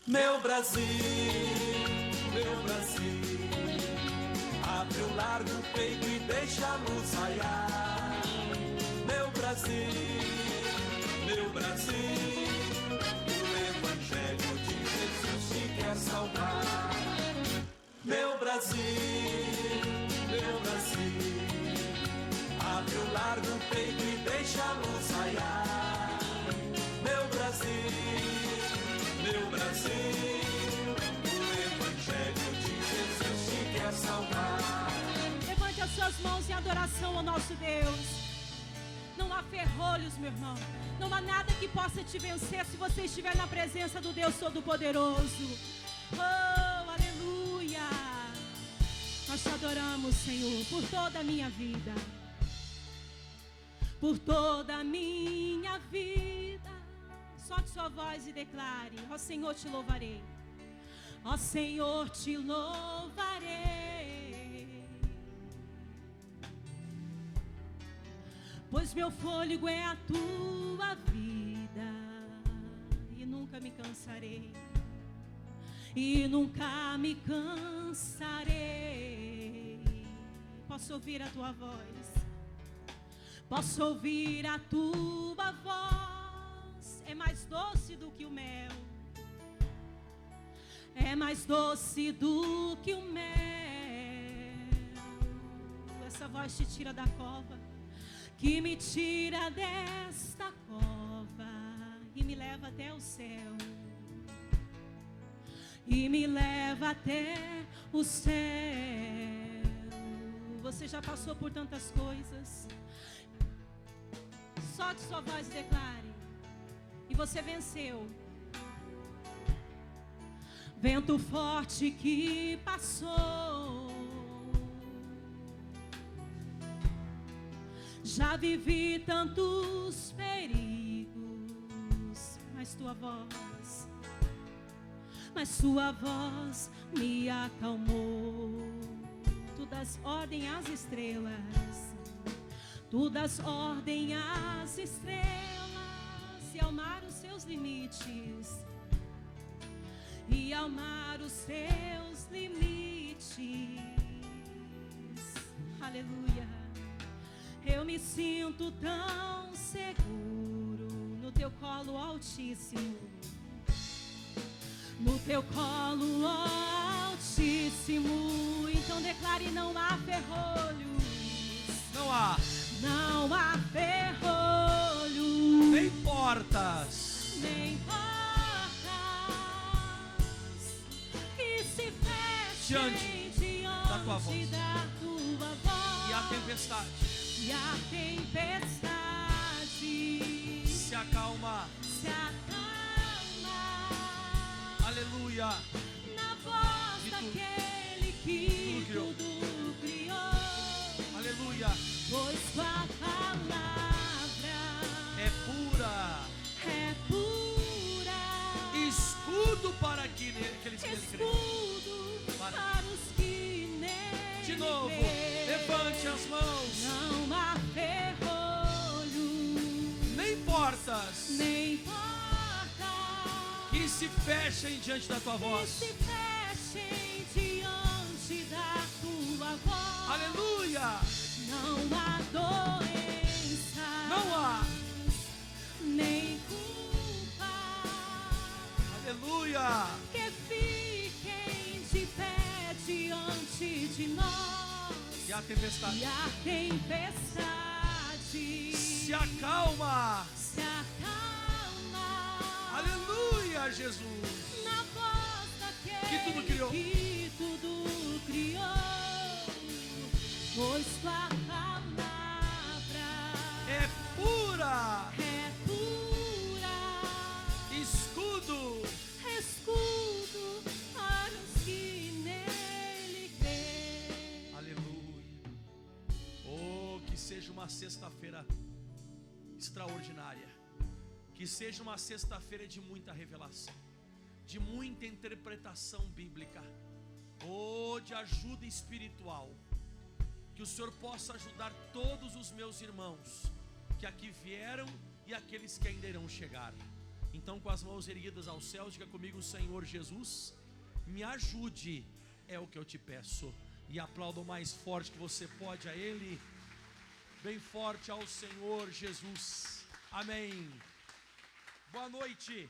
Meu Brasil, abre o largo peito e deixa a luz raiar. Meu Brasil, o Evangelho de Jesus te quer salvar. Meu Brasil, abre o largo peito e deixa a luz raiar. Meu Brasil, o Evangelho de Jesus te quer salvar. Levante as suas mãos em adoração ao nosso Deus. Não há ferrolhos, meu irmão. Não há nada que possa te vencer se você estiver na presença do Deus Todo-Poderoso. Oh, aleluia! Nós te adoramos, Senhor, por toda a minha vida. Por toda a minha vida. Solte sua voz e declare: ó Senhor, te louvarei. Ó Senhor, te louvarei. Pois meu fôlego é a tua vida. E nunca me cansarei. E nunca me cansarei. Posso ouvir a tua voz. Posso ouvir a tua voz. É mais doce do que o mel. É mais doce do que o mel. Essa voz te tira da cova, que me tira desta cova e me leva até o céu. E me leva até o céu. Você já passou por tantas coisas. Solte sua voz e declare. E você venceu. Vento forte que passou. Já vivi tantos perigos, mas sua voz me acalmou. Tu das ordem às estrelas, tu das ordem às estrelas, e ao mar os seus limites, e ao mar os seus limites. Aleluia. Eu me sinto tão seguro no teu colo altíssimo, no teu colo altíssimo. Então declare: não há ferrolhos. Não há ferrolhos. Nem portas. Nem portas que se fechem diante da tua voz. E a tempestade. E a tempestade se acalma. Aleluia. Na voz daquele que tudo criou. Aleluia. Pois tua palavra é pura. É pura. Escudo para aqueles que nele creem. Escudo para os que nele de novo, levante as mãos. Não há ferrolho, nem portas, nem portas que se fechem diante da tua voz. Que se fechem diante da tua voz. Aleluia. Não há doença, não há nem culpa. Aleluia. Que fiquem de pé diante de nós. E a tempestade, se acalma. Se acalma. Aleluia, Jesus. Na voz daquele que tudo criou. Pois tua palavra é pura. É pura. Escudo para os que nele creem. Aleluia. Oh, que seja uma sexta-feira extraordinária. Que seja uma sexta-feira de muita revelação, de muita interpretação bíblica, oh, de ajuda espiritual. Que o Senhor possa ajudar todos os meus irmãos que aqui vieram e aqueles que ainda irão chegar. Então, com as mãos erguidas aos céus, diga comigo: Senhor Jesus, me ajude, é o que eu te peço. E aplauda o mais forte que você pode a Ele, bem forte ao Senhor Jesus. Amém. Boa noite.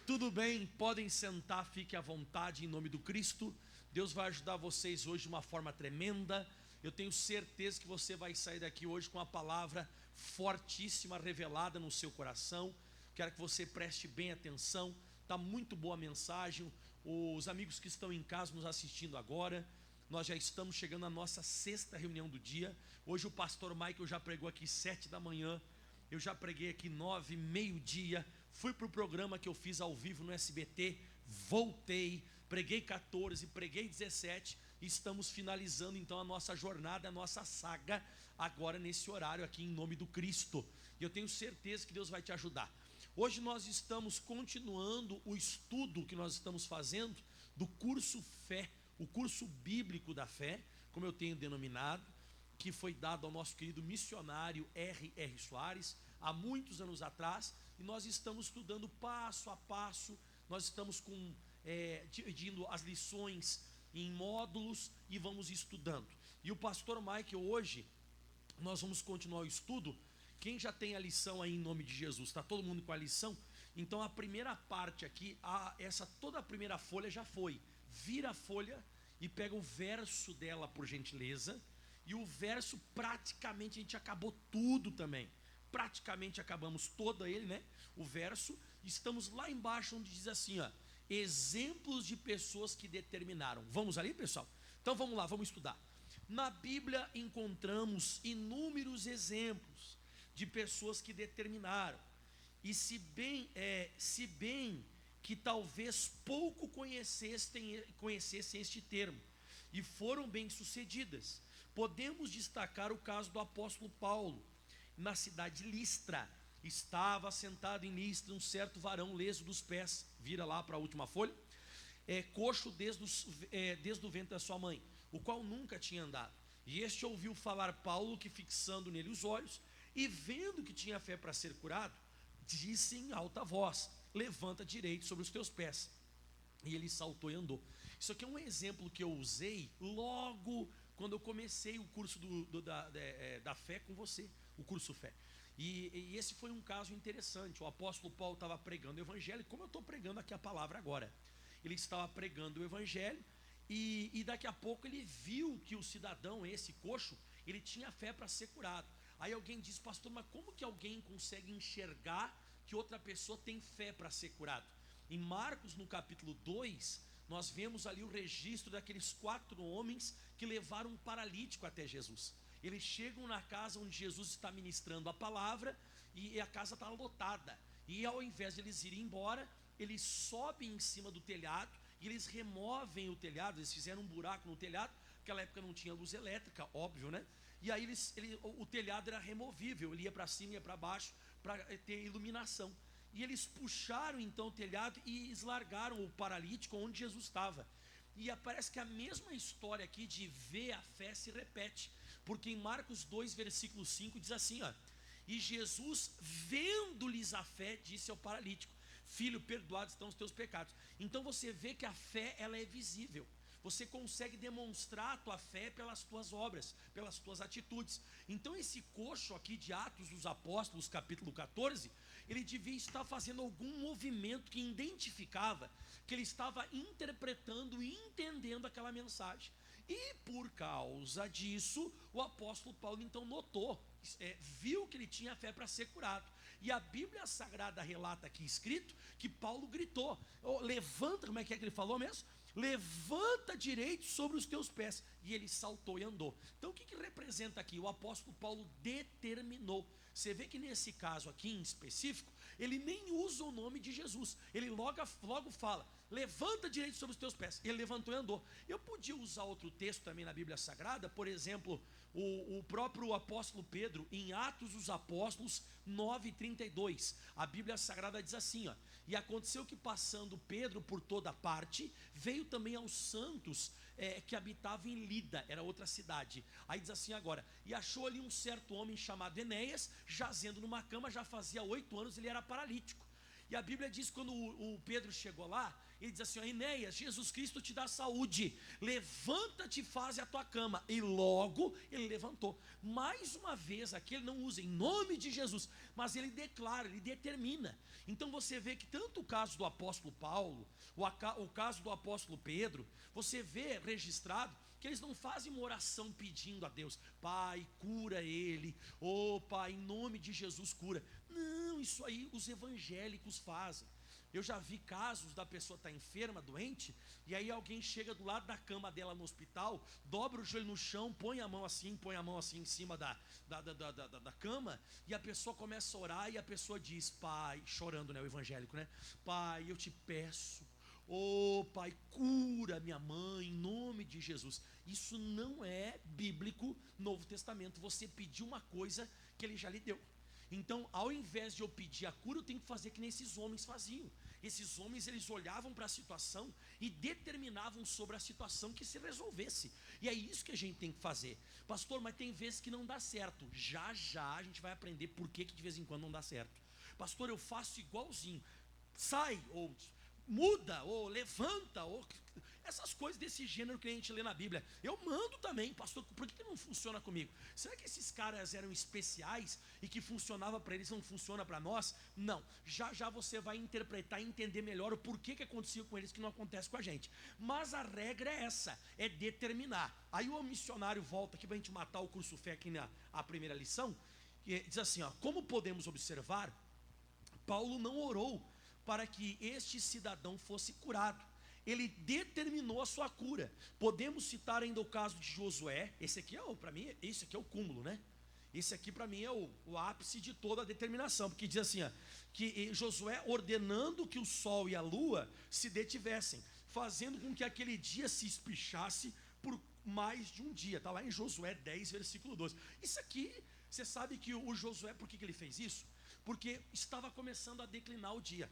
Tudo bem? Podem sentar, fique à vontade em nome do Cristo. Deus vai ajudar vocês hoje de uma forma tremenda. Eu tenho certeza que você vai sair daqui hoje com a palavra fortíssima revelada no seu coração. Quero que você preste bem atenção. Está muito boa a mensagem. Os amigos que estão em casa nos assistindo agora, nós já estamos chegando à nossa 6ª reunião do dia. Hoje o pastor Michael já pregou aqui 7 da manhã. Eu já preguei aqui 9, meio-dia. Fui para o programa que eu fiz ao vivo no SBT. Voltei, preguei 14, preguei 17. E estamos finalizando então a nossa jornada, a nossa saga, agora nesse horário aqui em nome do Cristo. E eu tenho certeza que Deus vai te ajudar. Hoje nós estamos continuando o estudo que nós estamos fazendo do curso Fé, o curso bíblico da fé, como eu tenho denominado, que foi dado ao nosso querido missionário R.R. Soares, há muitos anos atrás, e nós estamos estudando passo a passo, nós estamos dividindo as lições em módulos e vamos estudando. E o pastor Michael, hoje, nós vamos continuar o estudo. Quem já tem a lição aí em nome de Jesus? Está todo mundo com a lição? Então a primeira parte aqui, toda a primeira folha já foi. Vira a folha e pega o verso dela, por gentileza. E o verso, praticamente, a gente acabou tudo também. Praticamente acabamos todo ele, né? O verso. Estamos lá embaixo onde diz assim, ó: exemplos de pessoas que determinaram. Vamos ali, pessoal? Então vamos lá, vamos estudar. Na Bíblia encontramos inúmeros exemplos de pessoas que determinaram. E se bem que talvez pouco conhecessem este termo e foram bem-sucedidas, podemos destacar o caso do apóstolo Paulo. Na cidade de Listra, estava sentado em Listra um certo varão leso dos pés, vira lá para a última folha, coxo desde o ventre da sua mãe, o qual nunca tinha andado. E este ouviu falar Paulo, que fixando nele os olhos, e vendo que tinha fé para ser curado, disse em alta voz: levanta direito sobre os teus pés. E ele saltou e andou. Isso aqui é um exemplo que eu usei logo quando eu comecei o curso da fé com você, o curso Fé. E esse foi um caso interessante. O apóstolo Paulo estava pregando o evangelho, como eu estou pregando aqui a palavra agora. Ele estava pregando o evangelho e daqui a pouco ele viu que o cidadão, esse coxo, ele tinha fé para ser curado. Aí alguém disse: pastor, mas como que alguém consegue enxergar que outra pessoa tem fé para ser curado? Em Marcos, no capítulo 2, nós vemos ali o registro daqueles 4 homens que levaram um paralítico até Jesus. Eles chegam na casa onde Jesus está ministrando a palavra e a casa está lotada. E ao invés de eles irem embora, eles sobem em cima do telhado e eles removem o telhado. Eles fizeram um buraco no telhado. Naquela época não tinha luz elétrica, óbvio, né? E aí o telhado era removível, ele ia para cima e ia para baixo para ter iluminação. E eles puxaram então o telhado e largaram o paralítico onde Jesus estava. E parece que a mesma história aqui de ver a fé se repete, porque em Marcos 2, versículo 5 diz assim, ó: e Jesus, vendo-lhes a fé, disse ao paralítico: filho, perdoados estão os teus pecados. Então você vê que a fé, ela é visível. Você consegue demonstrar a tua fé pelas tuas obras, pelas tuas atitudes. Então esse coxo aqui de Atos dos Apóstolos, capítulo 14, ele devia estar fazendo algum movimento que identificava que ele estava interpretando e entendendo aquela mensagem. E por causa disso, o apóstolo Paulo então notou, viu que ele tinha fé para ser curado. E a Bíblia Sagrada relata aqui escrito que Paulo gritou: levanta, como é que ele falou mesmo? Levanta direito sobre os teus pés. E ele saltou e andou. Então o que representa aqui? O apóstolo Paulo determinou. Você vê que nesse caso aqui em específico, ele nem usa o nome de Jesus. Ele logo fala: levanta direito sobre os teus pés. Ele levantou e andou. Eu podia usar outro texto também na Bíblia Sagrada, por exemplo, o próprio apóstolo Pedro, em Atos dos Apóstolos 9:32. A Bíblia Sagrada diz assim, ó: e aconteceu que, passando Pedro por toda parte, veio também aos santos que habitavam em Lida, era outra cidade. Aí diz assim agora: e achou ali um certo homem chamado Enéas, jazendo numa cama, já fazia 8 anos, ele era paralítico. E a Bíblia diz, quando o Pedro chegou lá, ele diz assim: Enéas, Jesus Cristo te dá saúde, levanta-te e faze a tua cama. E logo ele levantou. Mais uma vez aqui ele não usa em nome de Jesus, mas ele declara, ele determina. Então você vê que tanto o caso do apóstolo Paulo, o caso do apóstolo Pedro, você vê registrado que eles não fazem uma oração pedindo a Deus: Pai, cura ele, Pai, em nome de Jesus cura. Não, isso aí os evangélicos fazem. Eu já vi casos da pessoa estar enferma, doente, e aí alguém chega do lado da cama dela no hospital, dobra o joelho no chão, põe a mão assim em cima da cama, e a pessoa começa a orar, e a pessoa diz: Pai, chorando, né, o evangélico, né? Pai, eu te peço, Pai, cura minha mãe, em nome de Jesus. Isso não é bíblico, Novo Testamento. Você pediu uma coisa que ele já lhe deu. Então, ao invés de eu pedir a cura, eu tenho que fazer que nem esses homens faziam. Esses homens, eles olhavam para a situação e determinavam sobre a situação que se resolvesse. E é isso que a gente tem que fazer. Pastor, mas tem vezes que não dá certo. Já já a gente vai aprender por que de vez em quando não dá certo. Pastor, eu faço igualzinho. Sai, ou muda, ou levanta, ou essas coisas desse gênero que a gente lê na Bíblia. Eu mando também, pastor, por que não funciona comigo? Será que esses caras eram especiais e que funcionava para eles não funciona para nós? Não, já já você vai interpretar e entender melhor o porquê que acontecia com eles que não acontece com a gente. Mas a regra é essa, é determinar. Aí o missionário volta aqui para a gente matar o curso fé aqui na primeira lição, e diz assim, como podemos observar, Paulo não orou para que este cidadão fosse curado. Ele determinou a sua cura. Podemos citar ainda o caso de Josué. Esse aqui para mim, esse aqui é o cúmulo, né? Esse aqui para mim é o ápice de toda a determinação, porque diz assim, que Josué ordenando que o sol e a lua se detivessem, fazendo com que aquele dia se espichasse por mais de um dia. Está lá em Josué 10, versículo 12. Isso aqui, você sabe que o Josué, por que ele fez isso? Porque estava começando a declinar o dia.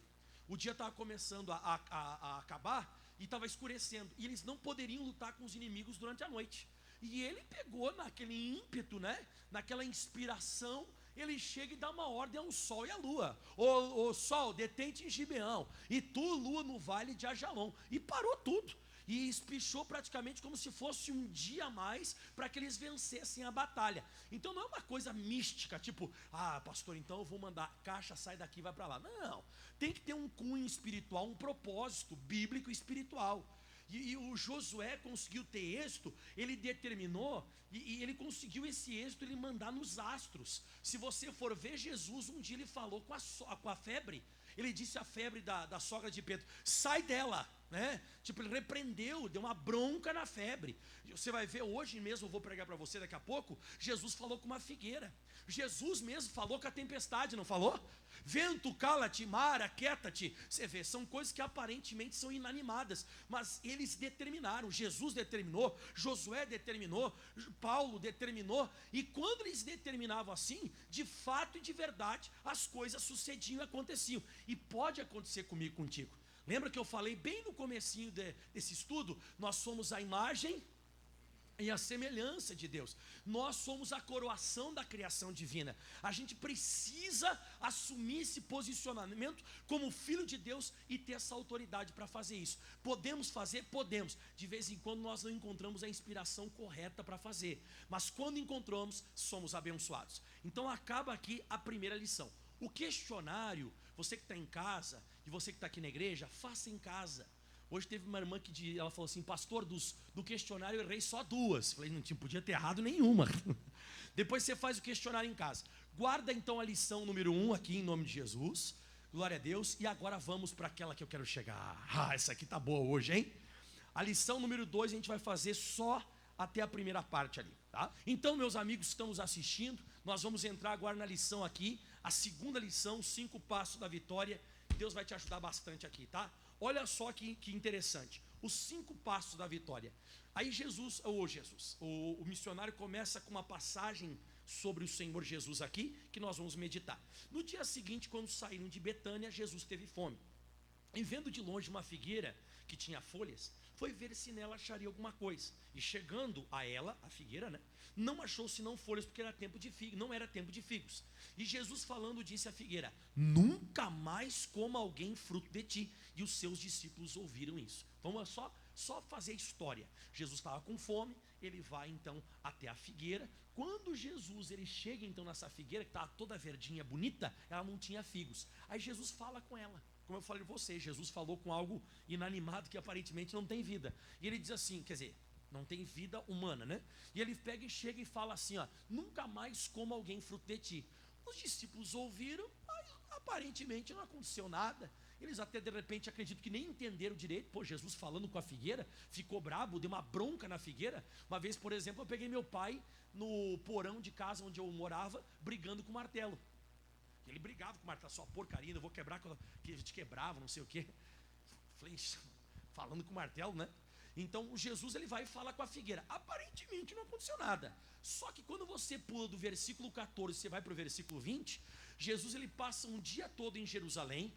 O dia estava começando a acabar e estava escurecendo. E eles não poderiam lutar com os inimigos durante a noite. E ele pegou naquele ímpeto, né? Naquela inspiração, ele chega e dá uma ordem ao sol e à lua. Ô sol, detente em Gibeão. E tu, lua, no vale de Ajalon. E parou tudo. E espichou praticamente como se fosse um dia a mais para que eles vencessem a batalha. Então não é uma coisa mística, tipo, pastor, então eu vou mandar caixa, sai daqui, vai para lá. Não, tem que ter um cunho espiritual, um propósito bíblico e espiritual. E o Josué conseguiu ter êxito, ele determinou, e ele conseguiu esse êxito, ele mandar nos astros. Se você for ver, Jesus um dia ele falou com a febre. Ele disse à febre da sogra de Pedro: sai dela, né? Tipo, ele repreendeu, deu uma bronca na febre. Você vai ver hoje mesmo, eu vou pregar para você daqui a pouco. Jesus falou com uma figueira. Jesus mesmo falou com a tempestade, não falou? Vento, cala-te, mar, aquieta-te. Você vê, são coisas que aparentemente são inanimadas, mas eles determinaram. Jesus determinou, Josué determinou, Paulo determinou. E quando eles determinavam assim, de fato e de verdade, as coisas sucediam e aconteciam. E pode acontecer comigo e contigo. Lembra que eu falei bem no comecinho desse estudo? Nós somos a imagem e a semelhança de Deus. Nós somos a coroação da criação divina. A gente precisa assumir esse posicionamento como filho de Deus e ter essa autoridade para fazer isso. Podemos fazer? Podemos. De vez em quando nós não encontramos a inspiração correta para fazer, mas quando encontramos, somos abençoados. Então acaba aqui a primeira lição. O questionário, você que está em casa e você que está aqui na igreja, faça em casa. Hoje teve uma irmã que ela falou assim: pastor, do questionário eu errei só 2. Falei, não podia ter errado nenhuma. Depois você faz o questionário em casa. Guarda então a lição número 1 aqui em nome de Jesus. Glória a Deus. E agora vamos para aquela que eu quero chegar. Essa aqui tá boa hoje, hein? A lição número 2 a gente vai fazer só até a primeira parte ali, tá? Então, meus amigos que estão nos assistindo, nós vamos entrar agora na lição aqui, a segunda lição, 5 passos da vitória. Deus vai te ajudar bastante aqui, tá? Olha só que interessante, os 5 passos da vitória. Aí o missionário começa com uma passagem sobre o Senhor Jesus aqui, que nós vamos meditar. No dia seguinte, quando saíram de Betânia, Jesus teve fome. E vendo de longe uma figueira que tinha folhas, foi ver se nela acharia alguma coisa. E chegando a ela, a figueira, né, não achou senão folhas, porque era tempo de figos, não era tempo de figos. E Jesus falando disse à figueira: nunca mais coma alguém fruto de ti. E os seus discípulos ouviram isso. Vamos só fazer história. Jesus estava com fome, ele vai então até a figueira. Quando Jesus ele chega então nessa figueira, que estava toda verdinha, bonita, ela não tinha figos. Aí Jesus fala com ela. Como eu falei de você, Jesus falou com algo inanimado que aparentemente não tem vida. E ele diz assim, quer dizer, não tem vida humana, né? E ele pega e chega e fala assim, ó: nunca mais coma alguém fruto de ti. Os discípulos ouviram, mas aparentemente não aconteceu nada. Eles até de repente acredito que nem entenderam direito. Pô, Jesus falando com a figueira, ficou brabo, deu uma bronca na figueira. Uma vez, por exemplo, eu peguei meu pai no porão de casa onde eu morava, brigando com o martelo. Ele brigava com o martelo, sua porcaria, eu vou quebrar, que a gente quebrava, não sei o quê. Falei, falando com o martelo, né? Então Jesus ele vai e fala com a figueira. Aparentemente não aconteceu nada. Só que quando você pula do versículo 14, você vai para o versículo 20, Jesus ele passa um dia todo em Jerusalém,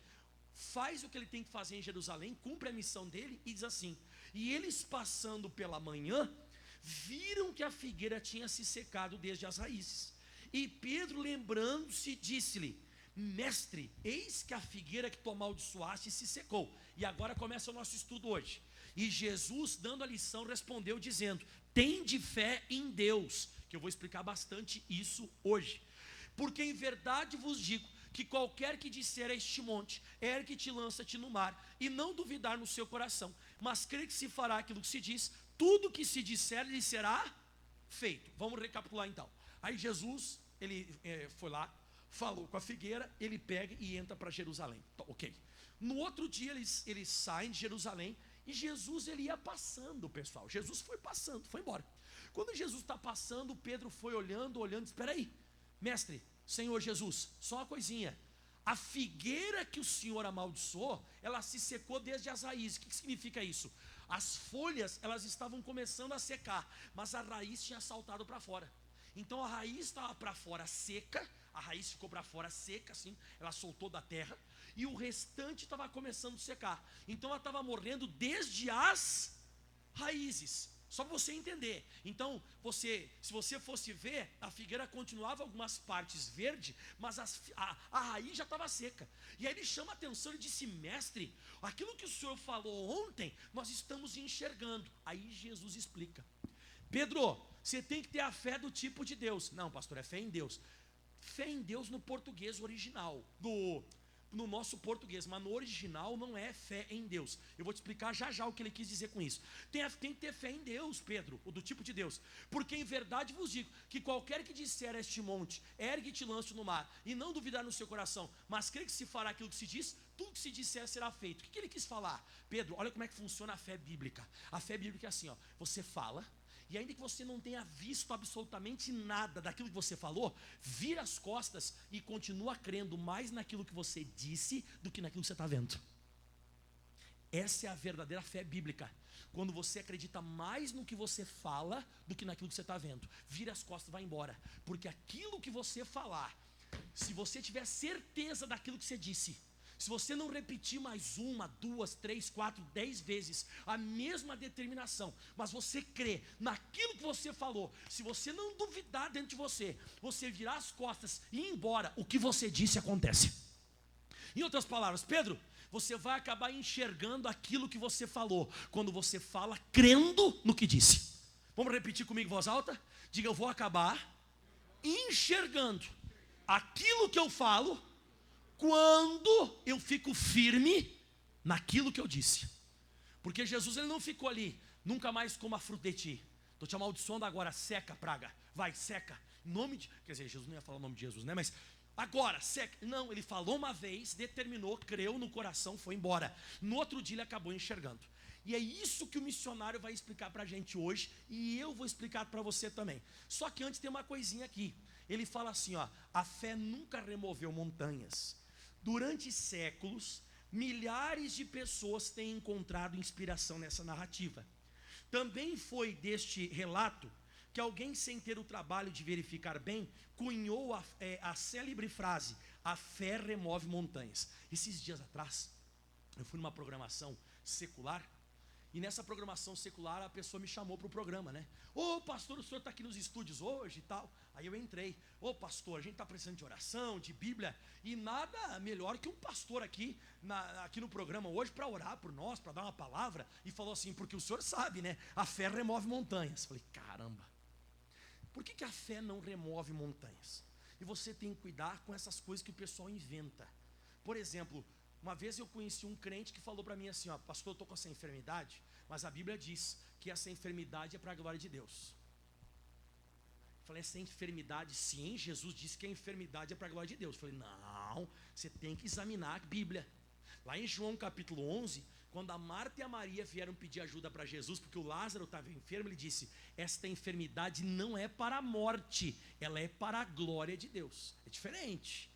faz o que ele tem que fazer em Jerusalém, cumpre a missão dele e diz assim: e eles passando pela manhã, viram que a figueira tinha se secado desde as raízes. E Pedro, lembrando-se, disse-lhe: mestre, eis que a figueira que tu amaldiçoaste se secou. E agora começa o nosso estudo hoje. E Jesus, dando a lição, respondeu dizendo: tende fé em Deus. Que eu vou explicar bastante isso hoje. Porque em verdade vos digo que qualquer que disser a este monte: ergue-te e lança-te no mar, e não duvidar no seu coração, mas crer que se fará aquilo que se diz, tudo que se disser lhe será feito. Vamos recapitular então. Aí Jesus, ele foi lá, falou com a figueira, ele pega e entra para Jerusalém. Ok. No outro dia eles saem de Jerusalém, e Jesus ele ia passando, pessoal. Jesus foi passando, foi embora. Quando Jesus está passando, Pedro foi olhando, espera aí, mestre, Senhor Jesus, só uma coisinha. A figueira que o Senhor amaldiçoou, ela se secou desde as raízes. O que significa isso? As folhas, elas estavam começando a secar, mas a raiz tinha saltado para fora. Então a raiz estava para fora seca, a raiz ficou para fora seca, assim, ela soltou da terra, e o restante estava começando a secar. Então ela estava morrendo desde as raízes. Só para você entender. Então, se você fosse ver, a figueira continuava algumas partes verde, mas a raiz já estava seca. E aí ele chama a atenção e disse: mestre, aquilo que o senhor falou ontem, nós estamos enxergando. Aí Jesus explica: Pedro, você tem que ter a fé do tipo de Deus. Não, pastor, é fé em Deus. Fé em Deus no português original, no nosso português, mas no original não é fé em Deus. Eu vou te explicar já o que ele quis dizer com isso. Tem que ter fé em Deus, Pedro, o do tipo de Deus. Porque em verdade vos digo que qualquer que disser a este monte: ergue-te e lance no mar, e não duvidar no seu coração, mas crê que se fará aquilo que se diz, tudo que se disser será feito. O que ele quis falar? Pedro, olha como é que funciona a fé bíblica. A fé bíblica é assim, ó: você fala, e ainda que você não tenha visto absolutamente nada daquilo que você falou, vira as costas e continua crendo mais naquilo que você disse do que naquilo que você está vendo. Essa é a verdadeira fé bíblica. Quando você acredita mais no que você fala do que naquilo que você está vendo. Vira as costas e vai embora. Porque aquilo que você falar, se você tiver certeza daquilo que você disse, se você não repetir mais 1, 2, 3, 4, 10 vezes a mesma determinação, mas você crê naquilo que você falou, se você não duvidar dentro de você, você virar as costas e ir embora, o que você disse acontece. Em outras palavras, Pedro, você vai acabar enxergando aquilo que você falou, quando você fala crendo no que disse. Vamos repetir comigo em voz alta? Diga: eu vou acabar enxergando aquilo que eu falo quando eu fico firme naquilo que eu disse. Porque Jesus ele não ficou ali: nunca mais coma fruto de ti, estou te amaldiçoando agora, seca, praga, vai, seca, em nome de... Quer dizer, Jesus não ia falar o nome de Jesus, né? Mas agora, seca. Não, ele falou uma vez, determinou, creu no coração, foi embora. No outro dia ele acabou enxergando. E é isso que o missionário vai explicar para a gente hoje, e eu vou explicar para você também. Só que antes tem uma coisinha aqui. Ele fala assim, ó: a fé nunca removeu montanhas. Durante séculos, milhares de pessoas têm encontrado inspiração nessa narrativa. Também foi deste relato que alguém, sem ter o trabalho de verificar bem, cunhou a célebre frase: a fé remove montanhas. Esses dias atrás, eu fui numa programação secular, E nessa programação secular, a pessoa me chamou para o programa, né? Ô pastor, o senhor está aqui nos estúdios hoje e tal. Aí eu entrei. Ô pastor, a gente está precisando de oração, de Bíblia. E nada melhor que um pastor aqui no programa hoje para orar por nós, para dar uma palavra. E falou assim, porque o senhor sabe, né? A fé remove montanhas. Falei, caramba. Por que a fé não remove montanhas? E você tem que cuidar com essas coisas que o pessoal inventa. Por exemplo, uma vez eu conheci um crente que falou para mim assim, ó, pastor, eu estou com essa enfermidade, mas a Bíblia diz que essa enfermidade é para a glória de Deus. Eu falei, essa enfermidade, sim, Jesus disse que a enfermidade é para a glória de Deus. Eu falei, não, você tem que examinar a Bíblia. Lá em João capítulo 11, quando a Marta e a Maria vieram pedir ajuda para Jesus, porque o Lázaro estava enfermo, ele disse, esta enfermidade não é para a morte, ela é para a glória de Deus. É diferente.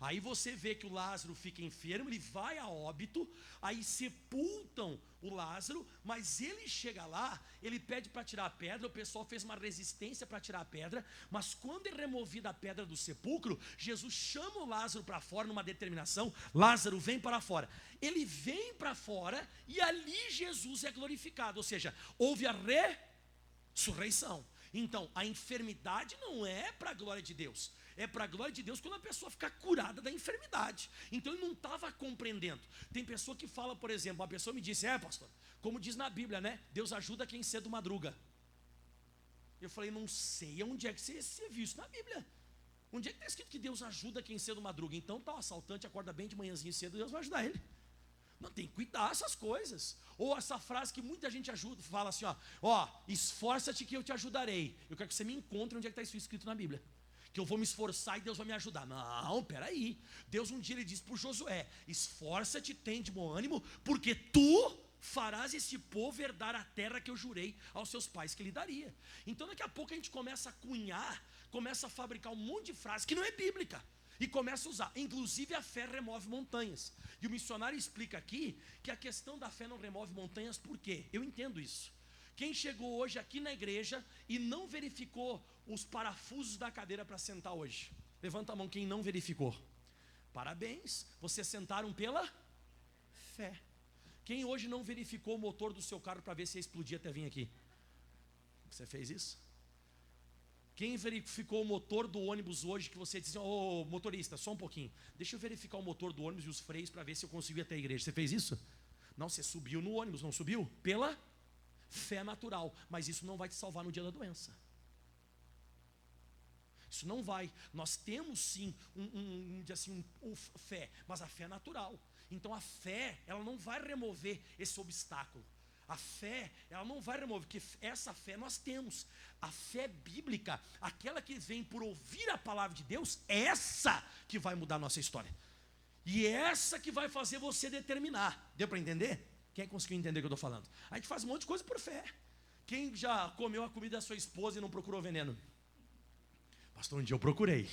Aí você vê que o Lázaro fica enfermo, ele vai a óbito, aí sepultam o Lázaro, mas ele chega lá, ele pede para tirar a pedra, o pessoal fez uma resistência para tirar a pedra, mas quando é removida a pedra do sepulcro, Jesus chama o Lázaro para fora numa determinação, Lázaro vem para fora. Ele vem para fora e ali Jesus é glorificado, ou seja, houve a ressurreição. Então, a enfermidade não é para a glória de Deus. É para a glória de Deus quando a pessoa ficar curada da enfermidade. Então ele não estava compreendendo. Tem pessoa que fala, por exemplo, uma pessoa me disse, pastor, como diz na Bíblia, né? Deus ajuda quem cedo madruga. Eu falei, não sei onde é que você viu isso na Bíblia. Onde é que está escrito que Deus ajuda quem cedo madruga? Então tá, o assaltante acorda bem de manhãzinho cedo, Deus vai ajudar ele. Não, tem que cuidar essas coisas. Ou essa frase que muita gente fala assim, esforça-te que eu te ajudarei. Eu quero que você me encontre onde é que está isso escrito na Bíblia. Que eu vou me esforçar e Deus vai me ajudar. Não, peraí. Deus um dia ele disse para o Josué, esforça-te, tem de bom ânimo, porque tu farás esse povo herdar a terra que eu jurei aos seus pais que lhe daria. Então daqui a pouco a gente começa a cunhar, começa a fabricar um monte de frases que não é bíblica. E começa a usar, inclusive a fé remove montanhas. E o missionário explica aqui que a questão da fé não remove montanhas, por quê? Eu entendo isso. Quem chegou hoje aqui na igreja e não verificou os parafusos da cadeira para sentar hoje? Levanta a mão quem não verificou. Parabéns, vocês sentaram pela fé. Quem hoje não verificou o motor do seu carro para ver se ia explodir até vir aqui? Você fez isso? Quem verificou o motor do ônibus hoje que você disse, motorista, só um pouquinho, deixa eu verificar o motor do ônibus e os freios para ver se eu consigo ir até a igreja. Você fez isso? Não, você subiu no ônibus, não subiu? Pela fé natural, mas isso não vai te salvar no dia da doença. Isso não vai. Nós temos sim fé, mas a fé é natural. Então a fé, ela não vai remover esse obstáculo. A fé, ela não vai remover, porque essa fé nós temos. A fé bíblica, aquela que vem por ouvir a palavra de Deus, essa que vai mudar a nossa história. E essa que vai fazer você determinar. Deu para entender? Quem conseguiu entender o que eu estou falando? A gente faz um monte de coisa por fé. Quem já comeu a comida da sua esposa e não procurou veneno? Pastor, um dia eu procurei.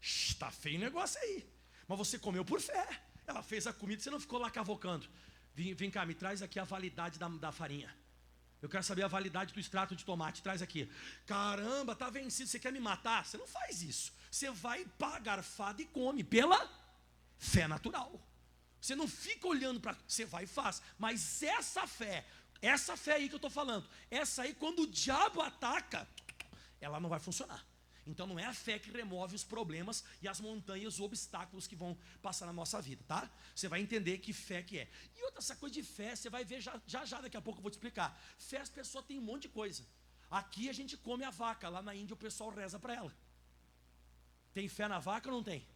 Está feio o negócio aí. Mas você comeu por fé. Ela fez a comida, você não ficou lá cavocando. Vem cá, me traz aqui a validade da farinha. Eu quero saber a validade do extrato de tomate. Traz aqui. Caramba, está vencido, você quer me matar? Você não faz isso. Você vai para a garfada e come pela fé natural. Você não fica olhando para... Você vai e faz. Mas essa fé aí que eu estou falando, essa aí quando o diabo ataca, ela não vai funcionar. Então não é a fé que remove os problemas e as montanhas, os obstáculos que vão passar na nossa vida, tá? Você vai entender que fé que é. E outra, essa coisa de fé, você vai ver já daqui a pouco eu vou te explicar. Fé, as pessoas têm um monte de coisa. Aqui a gente come a vaca, lá na Índia o pessoal reza para ela. Tem fé na vaca ou não tem?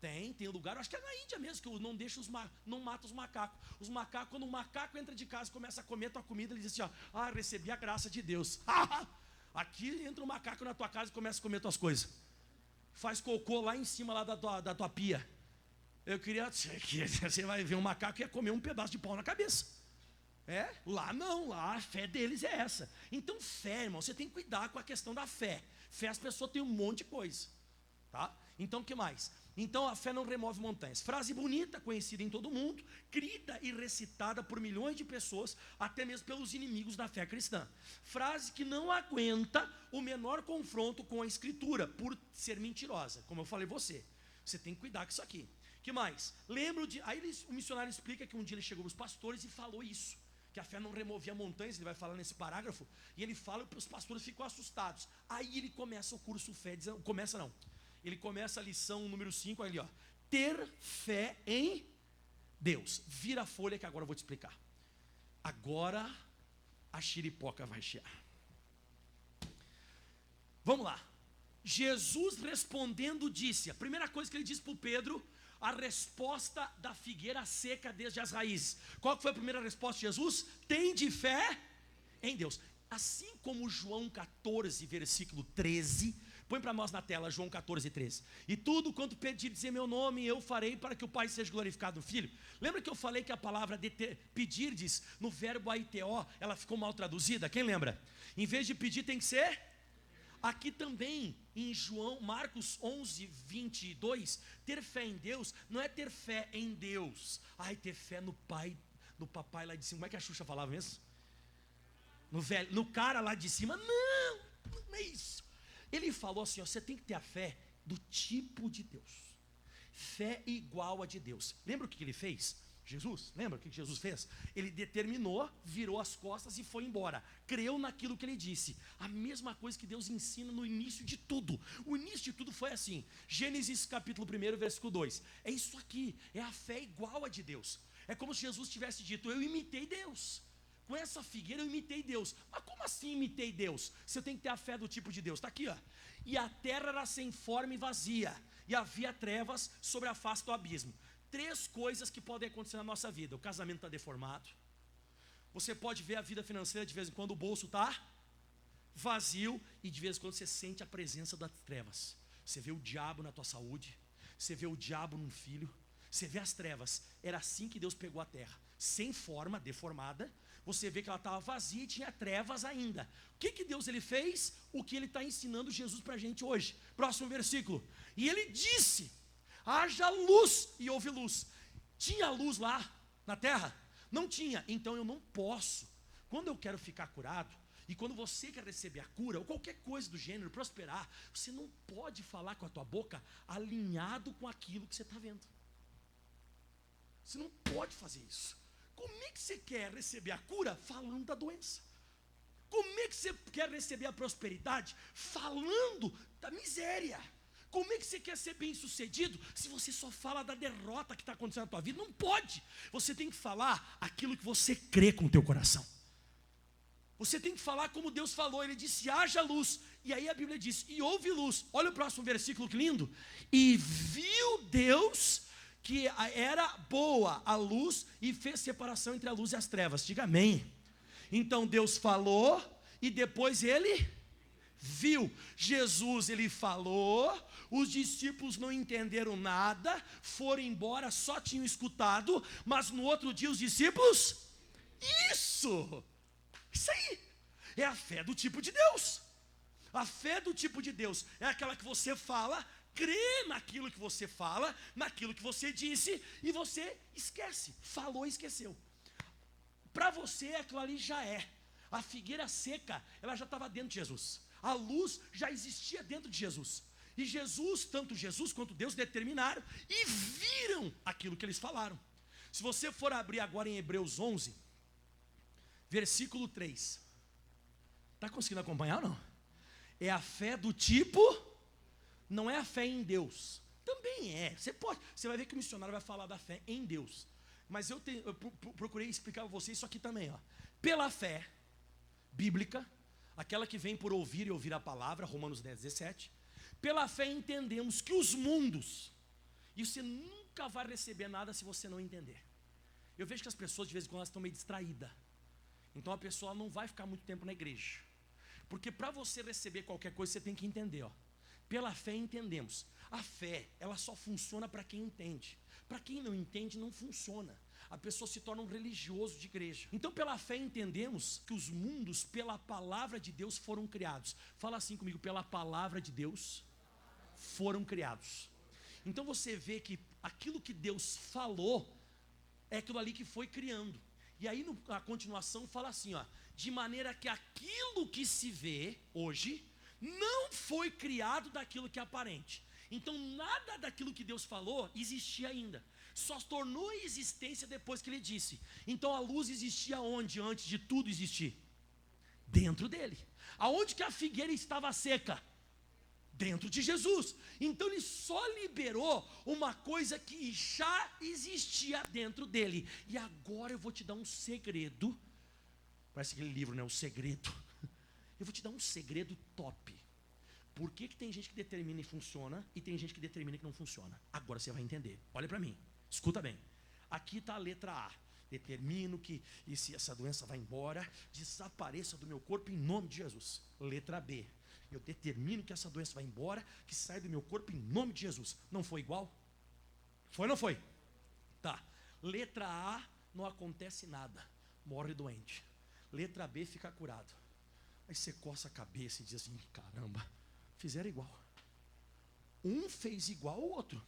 Tem lugar, acho que é na Índia mesmo, que não deixa não mata os macacos. Os macacos, quando o macaco entra de casa e começa a comer a tua comida, ele diz assim, recebi a graça de Deus. Aqui entra um macaco na tua casa e começa a comer tuas coisas. Faz cocô lá em cima lá da tua pia. Eu queria... Você vai ver um macaco e ia comer um pedaço de pau na cabeça. Lá não, lá a fé deles é essa. Então fé, irmão, você tem que cuidar com a questão da fé. Fé, as pessoas têm um monte de coisa. Tá? Então o que mais? Então a fé não remove montanhas. Frase bonita, conhecida em todo mundo, crida e recitada por milhões de pessoas, até mesmo pelos inimigos da fé cristã. Frase que não aguenta o menor confronto com a escritura, por ser mentirosa. Como eu falei você tem que cuidar com isso aqui. Que mais? Aí o missionário explica que um dia ele chegou para os pastores e falou isso, que a fé não removia montanhas, ele vai falar nesse parágrafo, e ele fala e os pastores ficam assustados. Aí ele começa o curso fé, ele começa a lição número 5 ali, ó. Ter fé em Deus. Vira a folha que agora eu vou te explicar. Agora a chiripoca vai chiar. Vamos lá. Jesus respondendo disse, a primeira coisa que ele disse para o Pedro, a resposta da figueira seca desde as raízes. Qual foi a primeira resposta de Jesus? Tende fé em Deus. Assim como João 14, versículo 13, põe para nós na tela, João 14, 13. E tudo quanto pedirdes em meu nome, eu farei para que o Pai seja glorificado no Filho. Lembra que eu falei que a palavra pedirdes, no verbo aiteo, ela ficou mal traduzida? Quem lembra? Em vez de pedir tem que ser... Aqui também, em Marcos 11, 22, ter fé em Deus, não é ter fé em Deus. Ai, ter fé no pai, no papai lá de cima. Como é que a Xuxa falava mesmo? No cara lá de cima. Não, não é isso. Ele falou assim, ó, você tem que ter a fé do tipo de Deus. Fé igual a de Deus. Lembra o que ele fez? Jesus, lembra o que Jesus fez? Ele determinou, virou as costas e foi embora. Creu naquilo que ele disse. A mesma coisa que Deus ensina no início de tudo. O início de tudo foi assim. Gênesis capítulo 1, versículo 2. É isso aqui, é a fé igual a de Deus. É como se Jesus tivesse dito, eu imitei Deus. Com essa figueira eu imitei Deus. Mas como assim imitei Deus? Você tem que ter a fé do tipo de Deus. Está aqui, ó. E a terra era sem forma e vazia, e havia trevas sobre a face do abismo. 3 coisas que podem acontecer na nossa vida. O casamento está deformado. Você pode ver a vida financeira, de vez em quando o bolso está vazio, e de vez em quando você sente a presença das trevas. Você vê o diabo na tua saúde, você vê o diabo num filho, você vê as trevas. Era assim que Deus pegou a terra, sem forma, deformada. Você vê que ela estava vazia e tinha trevas ainda. O que Deus ele fez? O que ele está ensinando Jesus para a gente hoje. Próximo versículo. E ele disse, haja luz, e houve luz. Tinha luz lá na terra? Não tinha. Então eu não posso. Quando eu quero ficar curado, e quando você quer receber a cura, ou qualquer coisa do gênero, prosperar, você não pode falar com a tua boca alinhado com aquilo que você está vendo. Você não pode fazer isso. Como é que você quer receber a cura falando da doença? Como é que você quer receber a prosperidade falando da miséria? Como é que você quer ser bem sucedido se você só fala da derrota que está acontecendo na tua vida? Não pode. Você tem que falar aquilo que você crê com o teu coração. Você tem que falar como Deus falou. Ele disse, haja luz. E aí a Bíblia diz, e houve luz. Olha o próximo versículo, que lindo. E viu Deus que era boa a luz e fez separação entre a luz e as trevas. Diga amém. Então Deus falou e depois ele viu. Jesus, ele falou, os discípulos não entenderam nada, foram embora, só tinham escutado, mas no outro dia os discípulos, isso aí, é a fé do tipo de Deus. A fé do tipo de Deus é aquela que você fala, crê naquilo que você fala, naquilo que você disse, e você esquece, falou e esqueceu. Para você aquilo ali já é. A figueira seca, ela já estava dentro de Jesus. A luz já existia dentro de Jesus. E Jesus, tanto Jesus quanto Deus determinaram e viram aquilo que eles falaram. Se você for abrir agora em Hebreus 11, versículo 3. Está conseguindo acompanhar ou não? É a fé do tipo, não é a fé em Deus. Também é. Você vai ver que o missionário vai falar da fé em Deus. Mas eu procurei explicar para você isso aqui também, ó. Pela fé bíblica, aquela que vem por ouvir e ouvir a palavra, Romanos 10, 17. Pela fé entendemos que os mundos, e você nunca vai receber nada se você não entender. Eu vejo que as pessoas de vez em quando elas estão meio distraídas. Então a pessoa não vai ficar muito tempo na igreja. Porque para você receber qualquer coisa você tem que entender, ó. Pela fé entendemos. A fé, ela só funciona para quem entende. Para quem não entende, não funciona. A pessoa se torna um religioso de igreja. Então, pela fé entendemos que os mundos, pela palavra de Deus, foram criados. Fala assim comigo, pela palavra de Deus, foram criados. Então você vê que aquilo que Deus falou, é aquilo ali que foi criando. E aí a continuação fala assim, ó, de maneira que aquilo que se vê hoje, não foi criado daquilo que é aparente. Então nada daquilo que Deus falou existia ainda. só tornou em existência depois que ele disse. Então a luz existia onde antes de tudo existir? Dentro dele. Aonde que a figueira estava seca? Dentro de Jesus. Então ele só liberou uma coisa que já existia dentro dele. E agora eu vou te dar um segredo. Parece aquele livro, né? O segredo. Eu vou te dar um segredo top. Por que tem gente que determina e funciona e tem gente que determina que não funciona? Agora você vai entender. Olha para mim. Escuta bem. Aqui está a letra A. Determino que essa doença vai embora, desapareça do meu corpo em nome de Jesus. Letra B. Eu determino que essa doença vai embora, que saia do meu corpo em nome de Jesus. Não foi igual? Foi ou não foi? Tá. Letra A, não acontece nada. Morre doente. Letra B, fica curado. Aí você coça a cabeça e diz assim, caramba, fizeram igual. Um fez igual ao outro.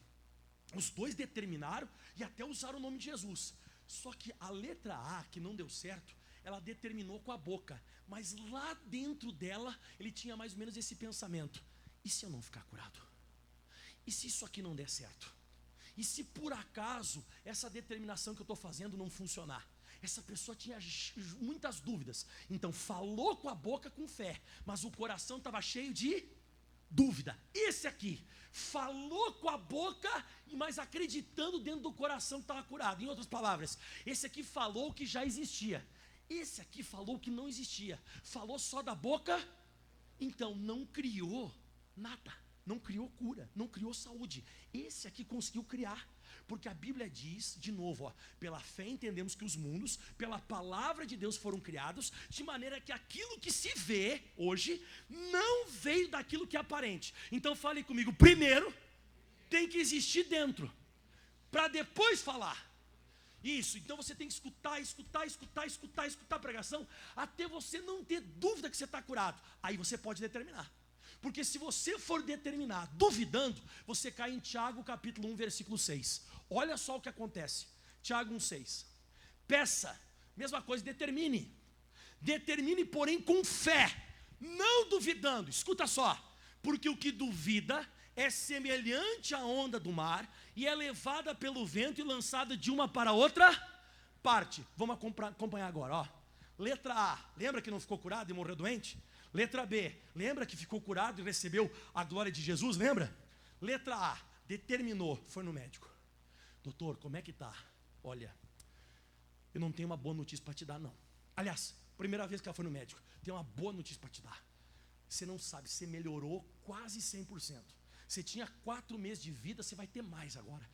Os dois determinaram e até usaram o nome de Jesus. Só que a letra A, que não deu certo, ela determinou com a boca. Mas lá dentro dela, ele tinha mais ou menos esse pensamento. E se eu não ficar curado? E se isso aqui não der certo? E se por acaso essa determinação que eu estou fazendo não funcionar? Essa pessoa tinha muitas dúvidas. Então falou com a boca com fé, mas o coração estava cheio de dúvida. Esse aqui falou com a boca, mas acreditando dentro do coração que estava curado. Em outras palavras, esse aqui falou o que já existia. Esse aqui falou o que não existia. Falou só da boca, então não criou nada. Não criou cura, não criou saúde. Esse aqui conseguiu criar. Porque a Bíblia diz, de novo, ó, pela fé entendemos que os mundos, pela palavra de Deus foram criados, de maneira que aquilo que se vê hoje, não veio daquilo que é aparente. Então fale comigo, primeiro, tem que existir dentro, para depois falar. Isso, então você tem que escutar a pregação, até você não ter dúvida que você está curado. Aí você pode determinar. Porque se você for determinar, duvidando, você cai em Tiago capítulo 1, versículo 6. Olha só o que acontece. Tiago 1, 6. Peça, mesma coisa, determine. Determine, porém, com fé, não duvidando. Escuta só. Porque o que duvida é semelhante à onda do mar e é levada pelo vento e lançada de uma para outra parte. Vamos acompanhar agora, ó. Letra A, lembra que não ficou curado e morreu doente? Letra B, lembra que ficou curado e recebeu a glória de Jesus, lembra? Letra A, determinou, foi no médico. Doutor, como é que tá? Olha, eu não tenho uma boa notícia para te dar, não. Aliás, primeira vez que ela foi no médico, tenho uma boa notícia para te dar. Você não sabe, você melhorou quase 100%. Você tinha 4 meses de vida, você vai ter mais agora.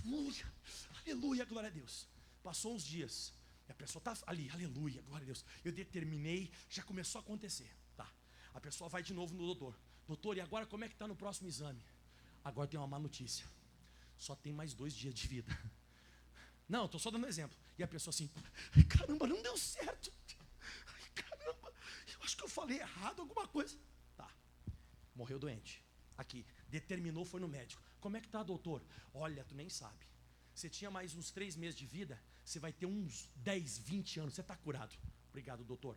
Aleluia, aleluia, glória a Deus. Passou uns dias. A pessoa está ali, aleluia, glória a Deus. Eu determinei, já começou a acontecer. Tá. A pessoa vai de novo no doutor. Doutor, e agora como é que está no próximo exame? Agora tem uma má notícia. Só tem mais 2 dias de vida. Não, estou só dando um exemplo. E a pessoa assim, caramba, não deu certo. Caramba, eu acho que eu falei errado alguma coisa. Tá, morreu doente. Aqui, determinou, foi no médico. Como é que está, doutor? Olha, tu nem sabe. Você tinha mais uns 3 meses de vida, você vai ter uns 10, 20 anos, você está curado. Obrigado, doutor.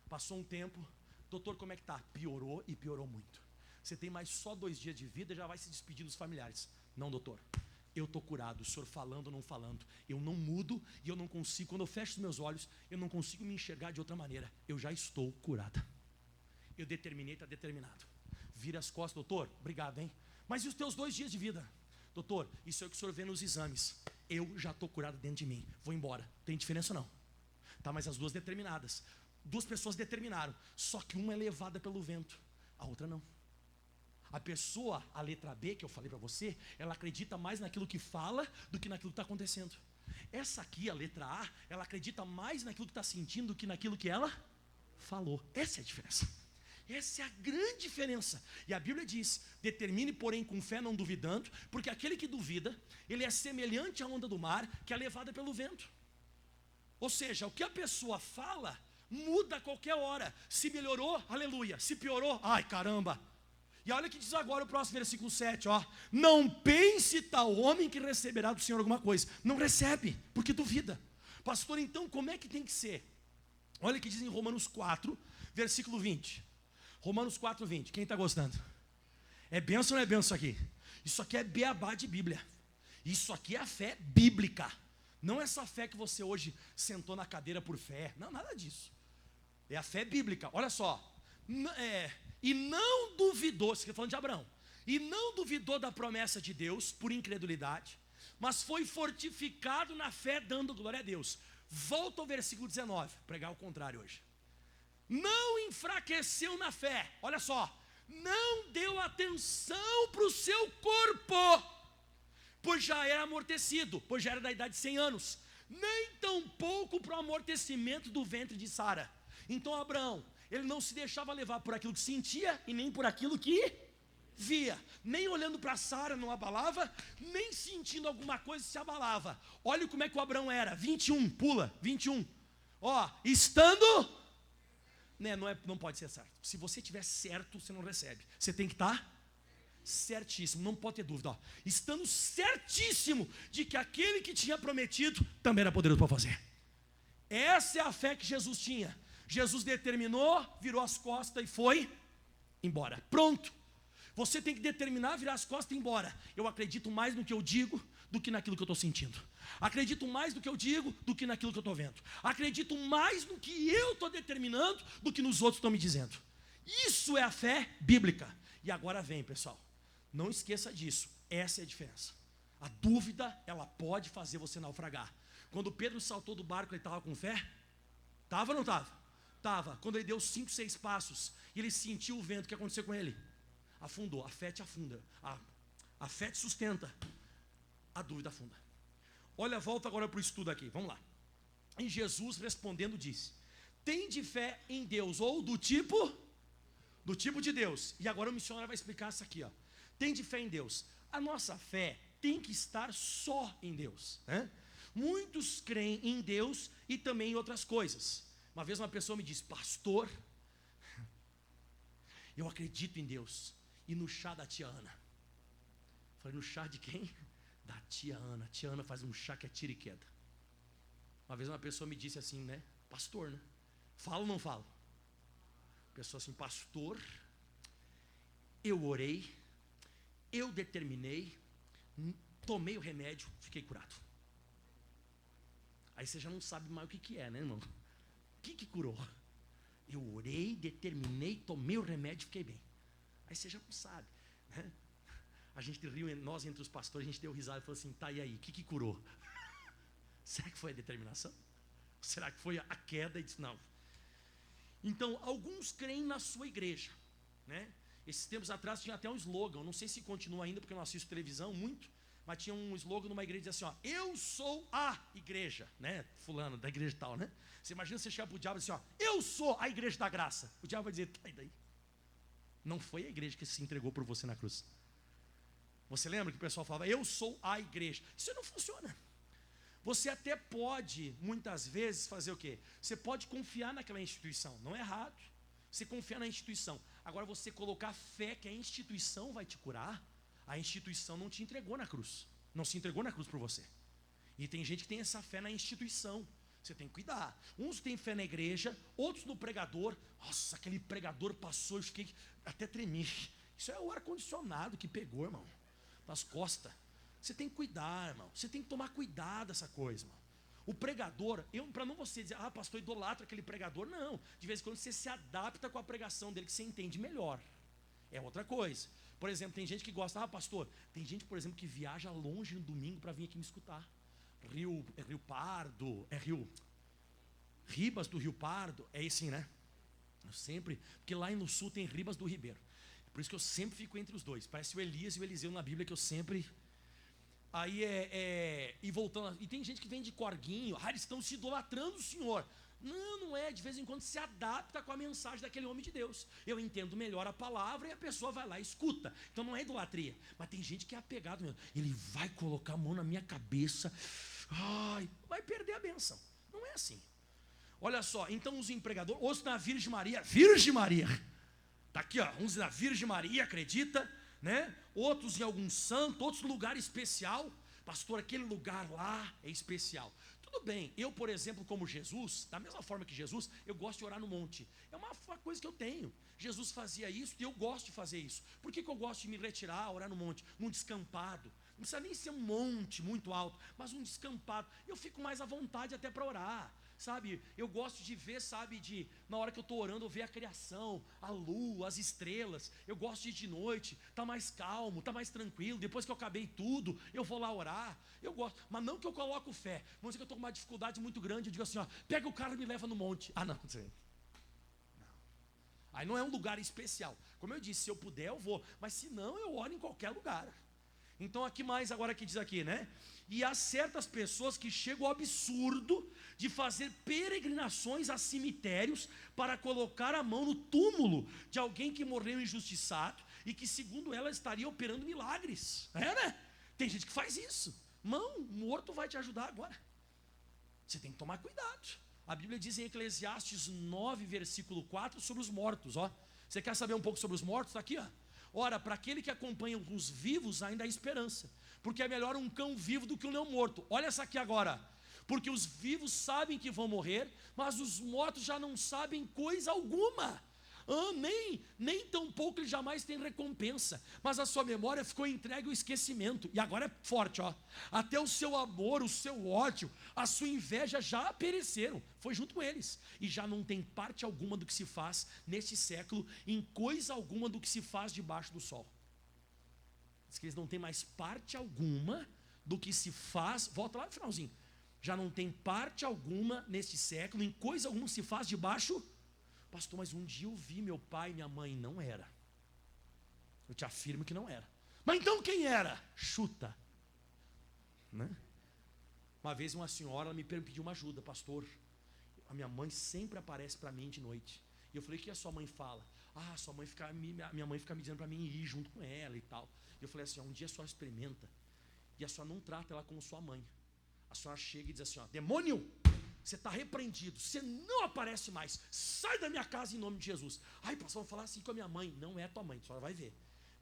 Passou um tempo, doutor, como é que está? Piorou e piorou muito. Você tem mais só 2 dias de vida, já vai se despedir dos familiares. Não, doutor, eu estou curado, o senhor falando ou não falando. Eu não mudo e eu não consigo, quando eu fecho os meus olhos, eu não consigo me enxergar de outra maneira. Eu já estou curada. Eu determinei, está determinado. Vira as costas, doutor, obrigado, hein? Mas e os teus 2 dias de vida? Doutor, isso é o que o senhor vê nos exames. Eu já estou curado dentro de mim. Vou embora. Tem diferença não? Tá, mas as 2 determinadas. 2 pessoas determinaram. Só que uma é levada pelo vento, a outra não. A pessoa, a letra B, que eu falei para você, ela acredita mais naquilo que fala do que naquilo que está acontecendo. Essa aqui, a letra A, ela acredita mais naquilo que está sentindo do que naquilo que ela falou. Essa é a diferença. Essa é a grande diferença. E a Bíblia diz, determine, porém, com fé, não duvidando, porque aquele que duvida, ele é semelhante à onda do mar, que é levada pelo vento. Ou seja, o que a pessoa fala, muda a qualquer hora. Se melhorou, aleluia. Se piorou, ai caramba. E olha o que diz agora o próximo versículo 7, ó. Não pense tal homem que receberá do Senhor alguma coisa. Não recebe, porque duvida. Pastor, então como é que tem que ser? Olha o que diz em Romanos 4, versículo 20. Romanos 4, 20. Quem está gostando? É benção ou não é benção aqui? Isso aqui é beabá de Bíblia. Isso aqui é a fé bíblica. Não essa fé que você hoje sentou na cadeira por fé. Não, nada disso. É a fé bíblica. Olha só. E não duvidou, você está falando de Abraão. E não duvidou da promessa de Deus por incredulidade, mas foi fortificado na fé, dando glória a Deus. Volta ao versículo 19, pregar o contrário hoje. Não enfraqueceu na fé, olha só, não deu atenção para o seu corpo, pois já era amortecido, pois já era da idade de 100 anos, nem tampouco para o amortecimento do ventre de Sara. Então Abraão, ele não se deixava levar por aquilo que sentia e nem por aquilo que via, nem olhando para Sara não abalava, nem sentindo alguma coisa se abalava. Olha como é que o Abraão era, 21, pula, 21. Ó, estando, né, não pode ser certo. Se você estiver certo, você não recebe. Você tem que estar certíssimo, não pode ter dúvida. Ó, estando certíssimo de que aquele que tinha prometido também era poderoso para fazer. Essa é a fé que Jesus tinha. Jesus determinou, virou as costas e foi embora. Pronto. Você tem que determinar, virar as costas e ir embora. Eu acredito mais no que eu digo do que naquilo que eu estou sentindo. Acredito mais no que eu digo do que naquilo que eu estou vendo. Acredito mais no que eu estou determinando do que nos outros estão me dizendo. Isso é a fé bíblica. E agora vem, pessoal. Não esqueça disso. Essa é a diferença. A dúvida, ela pode fazer você naufragar. Quando Pedro saltou do barco, ele estava com fé? Estava ou não estava? Estava. Quando ele deu 5, 6 passos e ele sentiu o vento, o que aconteceu com ele? Afundou. A fé te afunda. A fé te sustenta. A dúvida afunda. Olha, volta agora para o estudo aqui. Vamos lá. E Jesus respondendo disse: tende fé em Deus, ou do tipo de Deus. E agora o missionário vai explicar isso aqui, ó. Tende fé em Deus. A nossa fé tem que estar só em Deus, né? Muitos creem em Deus e também em outras coisas. Uma vez uma pessoa me disse: pastor, eu acredito em Deus. E no chá da tia Ana. Falei, no chá de quem? Da tia Ana. A tia Ana faz um chá que é tiro e queda. Uma vez uma pessoa me disse assim, né? Pastor, né? Falo ou não falo? A pessoa assim, pastor, eu orei, eu determinei, tomei o remédio, fiquei curado. Aí você já não sabe mais o que é, né, irmão? O que curou? Eu orei, determinei, tomei o remédio, fiquei bem. Aí você já não sabe, né? A gente riu, nós entre os pastores, a gente deu risada e falou assim, tá, e aí, o que curou? Será que foi a determinação? Será que foi a queda? E disse, não. Então, alguns creem na sua igreja, né? Esses tempos atrás tinha até um slogan, não sei se continua ainda, porque eu não assisto televisão muito, mas tinha um slogan numa igreja que dizia assim, ó, eu sou a igreja, né? Fulano, da igreja tal, né? Você imagina você chegar para o diabo e dizer assim, ó, eu sou a igreja da graça. O diabo vai dizer, tá, e daí? Não foi a igreja que se entregou por você na cruz. Você lembra que o pessoal falava, eu sou a igreja. Isso não funciona. Você até pode, muitas vezes, fazer o quê? Você pode confiar naquela instituição, não é errado. Você confiar na instituição. Agora, você colocar fé que a instituição vai te curar, a instituição não te entregou na cruz. Não se entregou na cruz por você. E tem gente que tem essa fé na instituição. Você tem que cuidar. Uns têm fé na igreja, outros no pregador. Nossa, aquele pregador passou, eu fiquei até tremi. Isso é o ar-condicionado que pegou, irmão, nas costas. Você tem que cuidar, irmão. Você tem que tomar cuidado dessa coisa, irmão. O pregador, para não você dizer, pastor, idolatra aquele pregador, não. De vez em quando você se adapta com a pregação dele, que você entende melhor. É outra coisa. Por exemplo, tem gente que gosta, pastor, tem gente, por exemplo, que viaja longe no domingo para vir aqui me escutar. Rio Pardo, Ribas do Rio Pardo, é assim, né? Eu sempre, porque lá no sul tem Ribas do Ribeiro. Por isso que eu sempre fico entre os dois. Parece o Elias e o Eliseu na Bíblia, que eu sempre... Aí e voltando, e tem gente que vem de corguinho, eles estão se idolatrando o Senhor. Não é, de vez em quando se adapta com a mensagem daquele homem de Deus. Eu entendo melhor a palavra e a pessoa vai lá e escuta. Então não é idolatria, mas tem gente que é apegado mesmo. Ele vai colocar a mão na minha cabeça, vai perder a bênção. Não é assim. Olha só, então os empregadores, outros na Virgem Maria, está aqui, ó, uns na Virgem Maria, acredita, né? Outros em algum santo, outros no lugar especial. Pastor, aquele lugar lá é especial. Tudo bem, eu, por exemplo, como Jesus, da mesma forma que Jesus, eu gosto de orar no monte. É uma coisa que eu tenho. Jesus fazia isso e eu gosto de fazer isso. Por que eu gosto de me retirar, orar no monte? Num descampado, Não precisa nem ser um monte muito alto, mas um descampado. Eu fico mais à vontade até para orar, sabe? Eu gosto de ver, sabe, na hora que eu estou orando, eu ver a criação, a lua, as estrelas. Eu gosto de ir de noite, tá mais calmo, tá mais tranquilo. Depois que eu acabei tudo, eu vou lá orar. Eu gosto, mas não que eu coloco fé. Vamos dizer que eu estou com uma dificuldade muito grande, eu digo assim, ó, pega o carro e me leva no monte. Ah, não, não. Aí não é um lugar especial. Como eu disse, se eu puder eu vou, mas se não, eu oro em qualquer lugar. Então aqui mais agora que diz aqui, né? E há certas pessoas que chegam ao absurdo de fazer peregrinações a cemitérios para colocar a mão no túmulo de alguém que morreu injustiçado e que segundo ela estaria operando milagres. Né? Tem gente que faz isso. Mão, morto vai te ajudar agora. Você tem que tomar cuidado. A Bíblia diz em Eclesiastes 9, versículo 4, sobre os mortos, ó. Você quer saber um pouco sobre os mortos? Está aqui, ó. Ora, para aquele que acompanha os vivos ainda há esperança, porque é melhor um cão vivo do que um leão morto. Olha essa aqui agora. Porque os vivos sabem que vão morrer, mas os mortos já não sabem coisa alguma. Nem tão pouco ele jamais tem recompensa, mas a sua memória ficou entregue ao esquecimento. E agora é forte, ó. Até o seu amor, o seu ódio, a sua inveja já pereceram, foi junto com eles, e já não tem parte alguma do que se faz neste século, em coisa alguma do que se faz debaixo do sol. Diz que eles não têm mais parte alguma do que se faz, volta lá no finalzinho, já não tem parte alguma neste século, em coisa alguma se faz debaixo. Pastor, mas um dia eu vi meu pai e minha mãe. Não era. Eu te afirmo que não era. Mas então quem era? Chuta. Né? Uma vez uma senhora me pediu uma ajuda. Pastor, a minha mãe sempre aparece para mim de noite. E eu falei, o que a sua mãe fala? Ah, minha mãe fica me dizendo para mim ir junto com ela e tal. E eu falei assim, um dia a senhora experimenta. E a senhora não trata ela como sua mãe. A senhora chega e diz assim, ó, demônio, você está repreendido, você não aparece mais, sai da minha casa em nome de Jesus. Ai, pastor, vou falar assim com a minha mãe. Não é tua mãe, a senhora vai ver.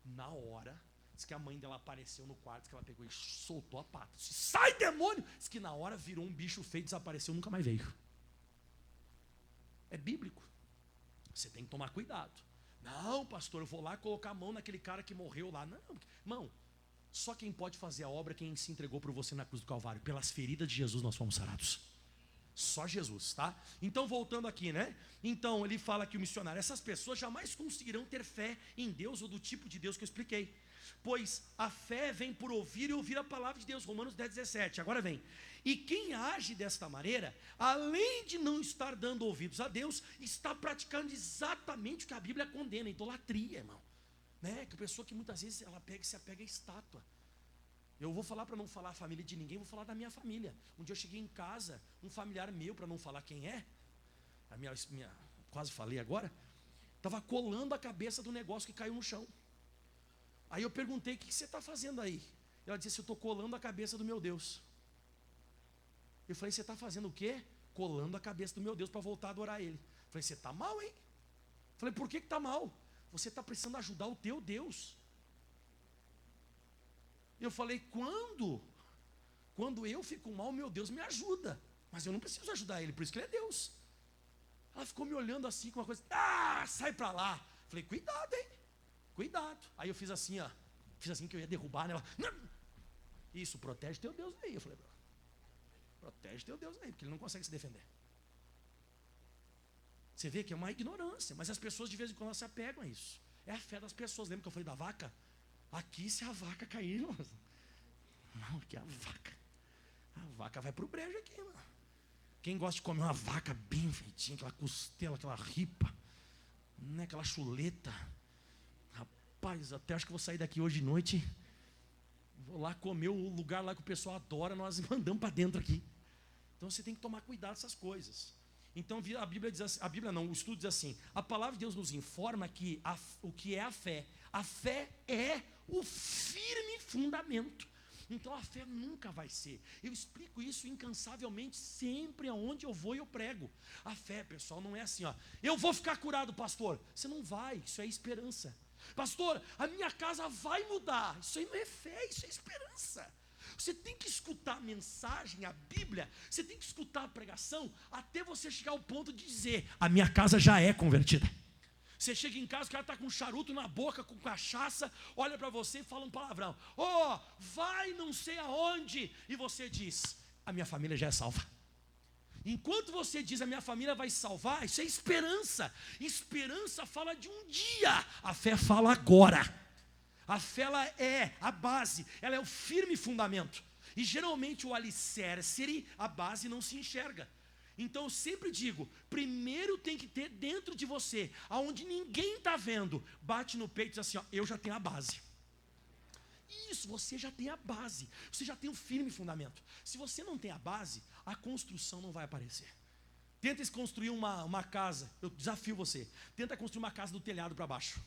Na hora, diz que a mãe dela apareceu no quarto, diz que ela pegou e soltou a pata. Disse, sai, demônio! Diz que na hora virou um bicho feio, desapareceu, nunca mais veio. É bíblico. Você tem que tomar cuidado. Não, pastor, eu vou lá colocar a mão naquele cara que morreu lá. Não, irmão, só quem pode fazer a obra é quem se entregou por você na cruz do Calvário. Pelas feridas de Jesus nós fomos sarados. Só Jesus, tá? Então voltando aqui, né? Então ele fala que o missionário, essas pessoas jamais conseguirão ter fé em Deus ou do tipo de Deus que eu expliquei, pois a fé vem por ouvir e ouvir a palavra de Deus. Romanos 10:17, agora vem. E quem age desta maneira, além de não estar dando ouvidos a Deus, está praticando exatamente o que a Bíblia condena, idolatria, irmão, né? Que a pessoa que muitas vezes ela se apega à estátua. Eu vou falar para não falar a família de ninguém, vou falar da minha família. Um dia eu cheguei em casa, um familiar meu, para não falar quem é, quase falei agora, estava colando a cabeça do negócio que caiu no chão. Aí eu perguntei, o que você está fazendo aí? Ela disse, eu estou colando a cabeça do meu Deus. Eu falei, você está fazendo o quê? Colando a cabeça do meu Deus para voltar a adorar Ele. Eu falei, você está mal, hein? Eu falei, por que está mal? Você está precisando ajudar o teu Deus. Eu falei, quando eu fico mal, meu Deus me ajuda, mas eu não preciso ajudar Ele, por isso que Ele é Deus. Ela ficou me olhando assim com uma coisa, sai pra lá. Eu falei, cuidado, hein, cuidado. Aí eu fiz assim, ó, que eu ia derrubar nela. Isso, protege teu Deus aí. Eu falei, protege teu Deus aí, porque Ele não consegue se defender. Você vê que é uma ignorância, mas as pessoas de vez em quando elas se apegam a isso. É a fé das pessoas. Lembra que eu falei da vaca? Aqui, se a vaca cair, não, aqui a vaca vai pro brejo aqui, mano. Quem gosta de comer uma vaca bem feitinha, aquela costela, aquela ripa, né, aquela chuleta, rapaz, até acho que vou sair daqui hoje de noite, vou lá comer o lugar lá que o pessoal adora, nós mandamos para dentro aqui. Então você tem que tomar cuidado dessas coisas. Então a Bíblia diz assim, o estudo diz assim, a palavra de Deus nos informa que o que é a fé. A fé é o firme fundamento. Então a fé nunca vai ser. Eu explico isso incansavelmente, sempre aonde eu vou eu prego. A fé, pessoal, não é assim, ó. Eu vou ficar curado, pastor. Você não vai, isso é esperança. Pastor, a minha casa vai mudar. Isso aí não é fé, isso é esperança. Você tem que escutar a mensagem, a Bíblia, você tem que escutar a pregação, até você chegar ao ponto de dizer, a minha casa já é convertida. Você chega em casa, o cara está com um charuto na boca, com cachaça, olha para você e fala um palavrão. Oh, vai não sei aonde. E você diz, a minha família já é salva. Enquanto você diz, a minha família vai salvar, isso é esperança. Esperança fala de um dia. A fé fala agora. A fé, ela é a base, ela é o firme fundamento. E geralmente o alicerce, a base não se enxerga. Então eu sempre digo, primeiro tem que ter dentro de você, aonde ninguém está vendo, bate no peito e diz assim, ó, eu já tenho a base. Isso, você já tem a base, você já tem o firme fundamento. Se você não tem a base, a construção não vai aparecer. Tenta construir uma casa, eu desafio você, tenta construir uma casa do telhado para baixo.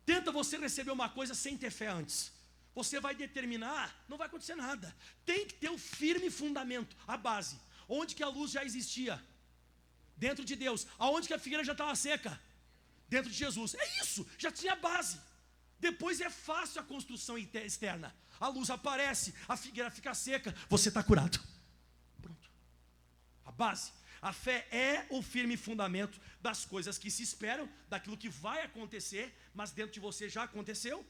Tenta você receber uma coisa sem ter fé antes. Você vai determinar, não vai acontecer nada. Tem que ter o firme fundamento, a base. Onde que a luz já existia? Dentro de Deus. Aonde que a figueira já estava seca? Dentro de Jesus. É isso, já tinha base. Depois é fácil a construção externa. A luz aparece, a figueira fica seca, você está curado. Pronto. A base. A fé é o firme fundamento das coisas que se esperam, daquilo que vai acontecer, mas dentro de você já aconteceu.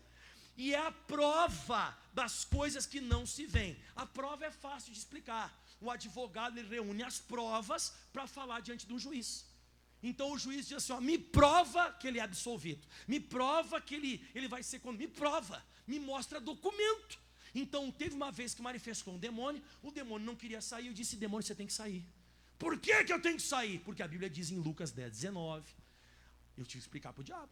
E é a prova das coisas que não se veem. A prova é fácil de explicar. O advogado, ele reúne as provas para falar diante de um juiz. Então o juiz diz assim, ó, me prova que ele é absolvido. Me prova que ele vai ser condenado. Me prova, me mostra documento. Então teve uma vez que manifestou um demônio, o demônio não queria sair, eu disse, demônio, você tem que sair. Por que eu tenho que sair? Porque a Bíblia diz em Lucas 10:19, eu tive que explicar para o diabo.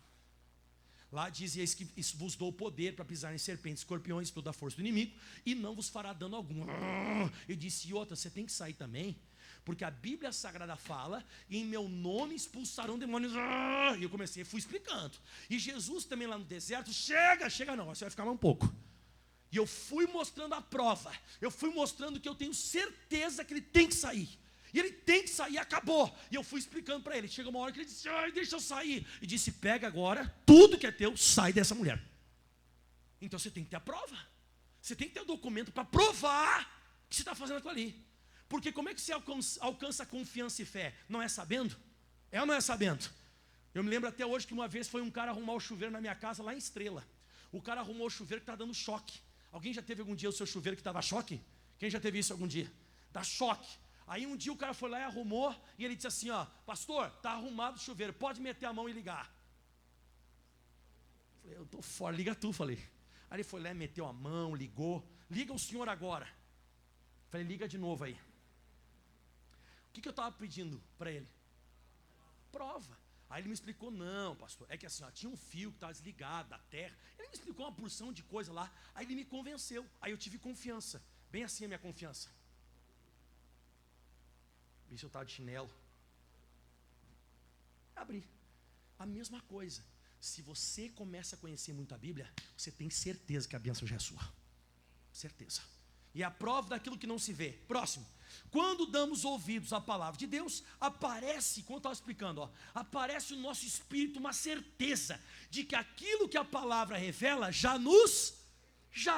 Lá diz, eis que vos dou poder para pisar em serpentes, escorpiões, toda a força do inimigo, e não vos fará dano algum. Eu disse, e outra, você tem que sair também, porque a Bíblia Sagrada fala, e em meu nome expulsarão demônios. E eu fui explicando. E Jesus também lá no deserto, chega não, você vai ficar mais um pouco. E eu fui mostrando a prova, eu fui mostrando que eu tenho certeza que ele tem que sair. E ele tem que sair, acabou. E eu fui explicando para ele. Chega uma hora que ele disse, ai, deixa eu sair. E disse, pega agora, tudo que é teu, sai dessa mulher. Então você tem que ter a prova. Você tem que ter o documento para provar que você está fazendo aquilo ali. Porque como é que você alcança confiança e fé? Não é sabendo? É ou não é sabendo? Eu me lembro até hoje que uma vez foi um cara arrumar o chuveiro na minha casa lá em Estrela. O cara arrumou o chuveiro que está dando choque. Alguém já teve algum dia o seu chuveiro que estava choque? Quem já teve isso algum dia? Dá choque. Aí um dia o cara foi lá e arrumou, e ele disse assim, ó, pastor, está arrumado o chuveiro, pode meter a mão e ligar. Eu falei, eu estou fora, liga tu, falei. Aí ele foi lá, meteu a mão, ligou, liga o senhor agora. Eu falei, liga de novo aí. O que eu estava pedindo para ele? Prova. Aí ele me explicou, não, pastor, é que assim, ó, tinha um fio que estava desligado da terra. Ele me explicou uma porção de coisa lá, aí ele me convenceu, aí eu tive confiança, bem assim a minha confiança. Isso eu estava de chinelo. Abri. A mesma coisa. Se você começa a conhecer muito a Bíblia, você tem certeza que a bênção já é sua. Certeza. E é a prova daquilo que não se vê. Próximo. Quando damos ouvidos à palavra de Deus, aparece, como eu estava explicando, ó, aparece no nosso espírito uma certeza de que aquilo que a palavra revela já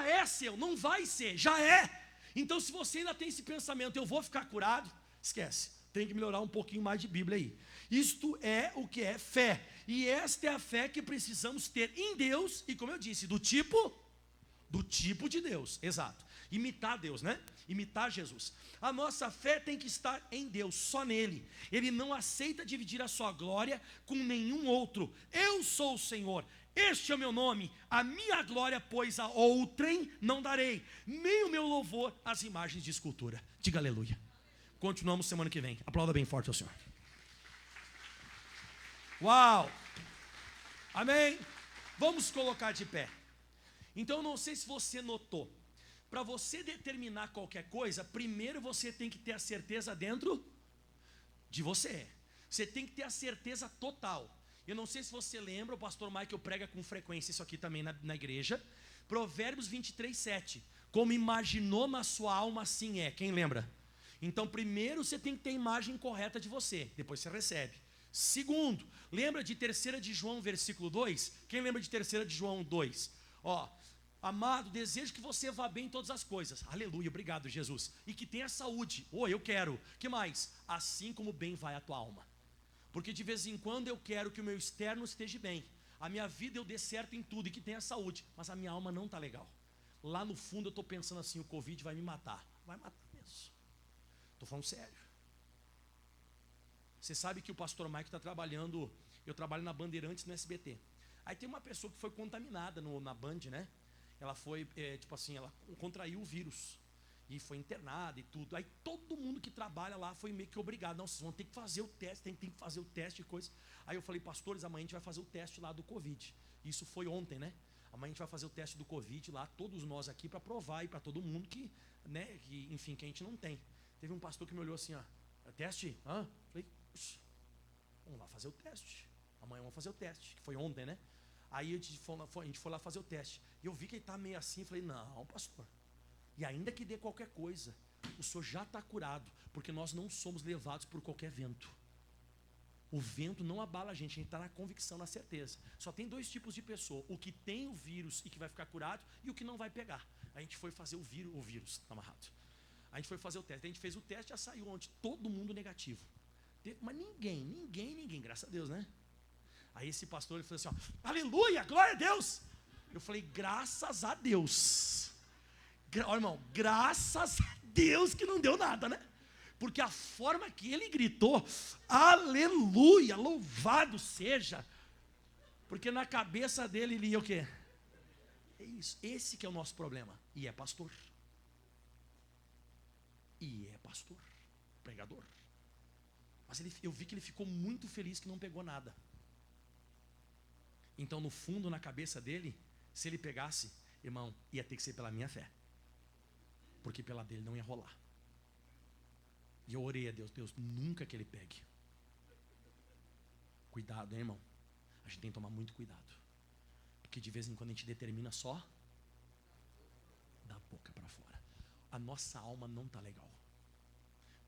é seu, não vai ser, já é. Então se você ainda tem esse pensamento, eu vou ficar curado, esquece, tem que melhorar um pouquinho mais de Bíblia aí. Isto é o que é fé. E esta é a fé que precisamos ter em Deus. E como eu disse, do tipo de Deus. Exato. Imitar Deus, né? Imitar Jesus. A nossa fé tem que estar em Deus, só nele. Ele não aceita dividir a sua glória com nenhum outro. Eu sou o Senhor. Este é o meu nome, a minha glória, pois a outrem não darei, nem o meu louvor às imagens de escultura. Diga aleluia. Continuamos semana que vem. Aplauda bem forte ao Senhor. Uau! Amém? Vamos colocar de pé. Então, não sei se você notou. Para você determinar qualquer coisa, primeiro você tem que ter a certeza dentro de você. Você tem que ter a certeza total. Eu não sei se você lembra, o pastor Michael prega com frequência isso aqui também na igreja. Provérbios 23:7. Como imaginou na sua alma, assim é. Quem lembra? Então, primeiro você tem que ter a imagem correta de você, depois você recebe. Segundo, lembra de 3 de João, versículo 2? Quem lembra de 3 de João 2? Ó, amado, desejo que você vá bem em todas as coisas. Aleluia, obrigado, Jesus. E que tenha saúde. Eu quero. Que mais? Assim como bem vai a tua alma. Porque de vez em quando eu quero que o meu externo esteja bem, a minha vida eu dê certo em tudo e que tenha saúde, mas a minha alma não está legal. Lá no fundo eu estou pensando assim, o Covid vai me matar. Vai matar mesmo. Estou falando sério. Você sabe que o pastor Mike está trabalhando, eu trabalho na Bandeirantes no SBT. Aí tem uma pessoa que foi contaminada na Band, né? Ela foi, ela contraiu o vírus. E foi internada e tudo. Aí todo mundo que trabalha lá foi meio que obrigado. Não, vocês vão ter que fazer o teste, tem que fazer o teste e coisa. Aí eu falei, pastores, amanhã a gente vai fazer o teste lá do Covid. Isso foi ontem, né? Amanhã a gente vai fazer o teste do Covid lá, todos nós aqui, para provar aí para todo mundo que, né, enfim, que a gente não tem. Teve um pastor que me olhou assim, ó, teste? Hã? Falei, vamos lá fazer o teste. Amanhã vamos fazer o teste, que foi ontem, né? Aí a gente foi lá fazer o teste. E eu vi que ele tá meio assim, falei, não, pastor. E ainda que dê qualquer coisa, o senhor já está curado, porque nós não somos levados por qualquer vento. O vento não abala a gente está na convicção, na certeza. Só tem dois tipos de pessoa, o que tem o vírus e que vai ficar curado, e o que não vai pegar. A gente foi fazer o vírus está amarrado. A gente foi fazer o teste, a gente fez o teste, já saiu ontem, todo mundo negativo. Mas ninguém, graças a Deus, né? Aí esse pastor, ele falou assim, ó, aleluia, glória a Deus. Eu falei, graças a Deus. Olha, irmão, graças a Deus que não deu nada, né? Porque a forma que ele gritou, aleluia, louvado seja. Porque na cabeça dele ele ia o quê? É isso, esse que é o nosso problema. E é pastor. Pregador. Mas eu vi que ele ficou muito feliz que não pegou nada. Então no fundo, na cabeça dele, se ele pegasse, irmão, ia ter que ser pela minha fé. Porque pela dele não ia rolar. E eu orei a Deus, nunca que ele pegue. Cuidado, hein, irmão? A gente tem que tomar muito cuidado. Porque de vez em quando a gente determina só da boca para fora. A nossa alma não está legal.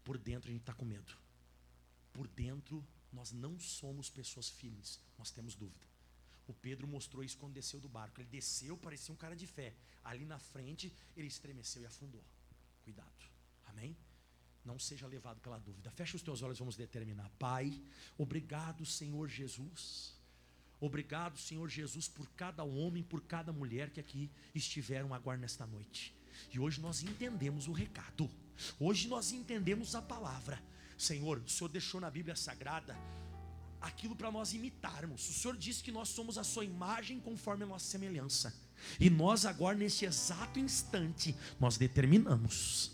Por dentro a gente está com medo. Por dentro nós não somos pessoas firmes. Nós temos dúvida. O Pedro mostrou isso quando desceu do barco. Ele desceu, parecia um cara de fé. Ali na frente, ele estremeceu e afundou. Cuidado, amém? Não seja levado pela dúvida. Fecha os teus olhos, vamos determinar. Pai, obrigado, Senhor Jesus. Obrigado, Senhor Jesus, por cada homem, por cada mulher que aqui estiveram agora nesta noite. E hoje nós entendemos o recado. Hoje nós entendemos a palavra. Senhor, o Senhor deixou na Bíblia Sagrada aquilo para nós imitarmos. O Senhor disse que nós somos a sua imagem conforme a nossa semelhança. E nós agora, nesse exato instante, nós determinamos.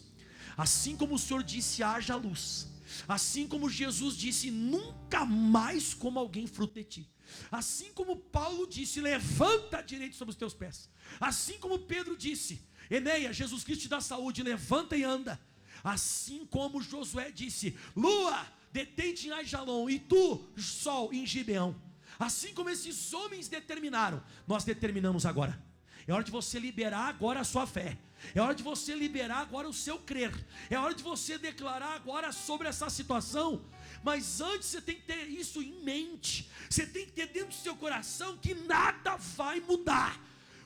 Assim como o Senhor disse, haja luz. Assim como Jesus disse, nunca mais coma alguém fruto de ti. Assim como Paulo disse, levanta direito sobre os teus pés. Assim como Pedro disse, Eneia, Jesus Cristo te dá saúde, levanta e anda. Assim como Josué disse, lua, detente em Aijalon, e tu, sol, em Gibeão. Assim como esses homens determinaram, nós determinamos agora. É hora de você liberar agora a sua fé. É hora de você liberar agora o seu crer. É hora de você declarar agora sobre essa situação. Mas antes você tem que ter isso em mente. Você tem que ter dentro do seu coração que nada vai mudar.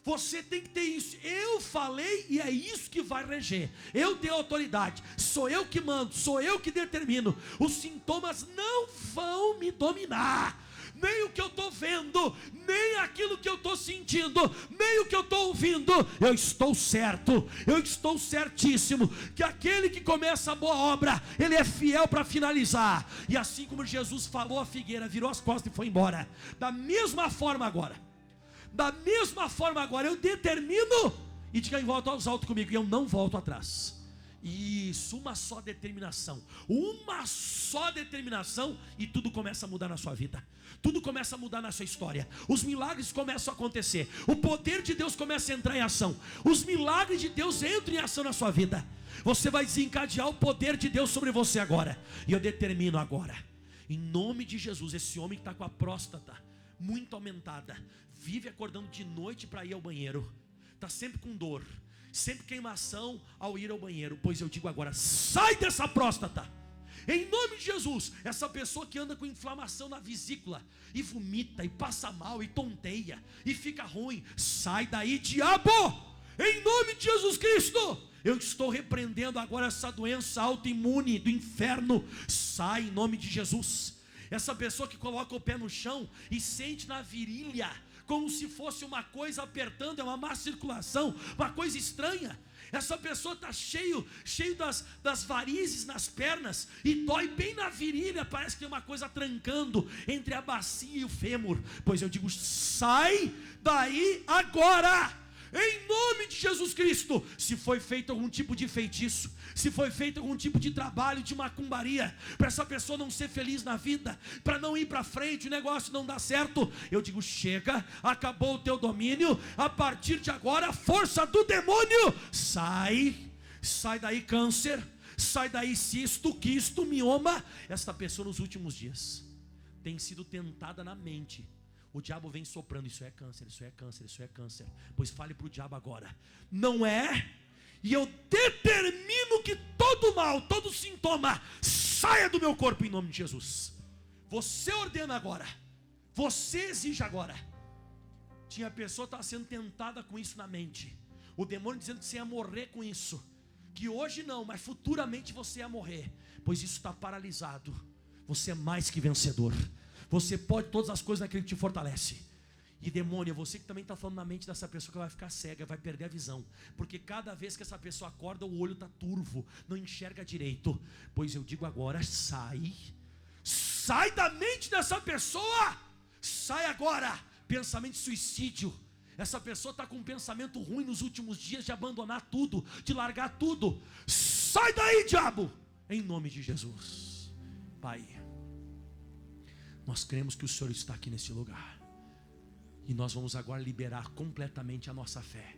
Você tem que ter isso. Eu falei e é isso que vai reger. Eu tenho autoridade. Sou eu que mando, sou eu que determino. Os sintomas não vão me dominar. Nem o que eu estou vendo, nem aquilo que eu estou sentindo, nem o que eu estou ouvindo. Eu estou certo, eu estou certíssimo que aquele que começa a boa obra, ele é fiel para finalizar. E assim como Jesus falou à figueira, virou as costas e foi embora. Da mesma forma agora, eu determino, e diga em volta aos altos comigo, eu não volto atrás. Isso, uma só determinação, e tudo começa a mudar na sua vida. Tudo começa a mudar na sua história. Os milagres começam a acontecer. O poder de Deus começa a entrar em ação. Os milagres de Deus entram em ação na sua vida. Você vai desencadear o poder de Deus sobre você agora. E eu determino agora, em nome de Jesus, esse homem que está com a próstata muito aumentada, vive acordando de noite para ir ao banheiro, está sempre com dor, sempre queimação ao ir ao banheiro. Pois eu digo agora, sai dessa próstata. Em nome de Jesus, essa pessoa que anda com inflamação na vesícula e vomita, e passa mal, e tonteia, e fica ruim, sai daí, diabo! Em nome de Jesus Cristo, eu estou repreendendo agora essa doença autoimune do inferno. Sai em nome de Jesus. Essa pessoa que coloca o pé no chão e sente na virilha como se fosse uma coisa apertando, é uma má circulação, uma coisa estranha. Essa pessoa está cheio das varizes nas pernas e dói bem na virilha, parece que tem uma coisa trancando entre a bacia e o fêmur. Pois eu digo, sai daí agora, em nome de Jesus Cristo. Se foi feito algum tipo de feitiço, se foi feito algum tipo de trabalho de macumbaria, para essa pessoa não ser feliz na vida, para não ir para frente, o negócio não dá certo, eu digo, chega, acabou o teu domínio, a partir de agora, força do demônio, sai daí câncer, sai daí cisto, quisto, mioma. Esta pessoa nos últimos dias tem sido tentada na mente. O diabo vem soprando, isso é câncer, isso é câncer, isso é câncer. Pois fale para o diabo agora, não é? E eu determino que todo mal, todo sintoma saia do meu corpo em nome de Jesus. Você ordena agora, você exige agora. Tinha pessoa que estava sendo tentada com isso na mente, o demônio dizendo que você ia morrer com isso, que hoje não, mas futuramente você ia morrer. Pois isso está paralisado. Você é mais que vencedor. Você pode todas as coisas naquele que te fortalece. E demônio, você que também está falando na mente dessa pessoa que vai ficar cega, vai perder a visão, porque cada vez que essa pessoa acorda, o olho está turvo, não enxerga direito. Pois eu digo agora, sai da mente dessa pessoa, sai agora. Pensamento de suicídio, essa pessoa está com um pensamento ruim nos últimos dias, de abandonar tudo, de largar tudo. Sai daí, diabo, em nome de Jesus. Pai, nós cremos que o Senhor está aqui nesse lugar, e nós vamos agora liberar completamente a nossa fé.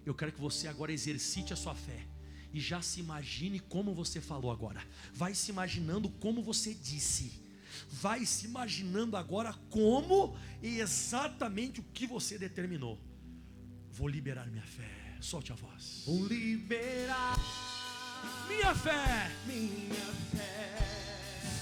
Eu quero que você agora exercite a sua fé, e já se imagine como você falou agora. Vai se imaginando como você disse. Vai se imaginando agora como e exatamente o que você determinou. Vou liberar minha fé. Solte a voz. Vou liberar minha fé. minha fé.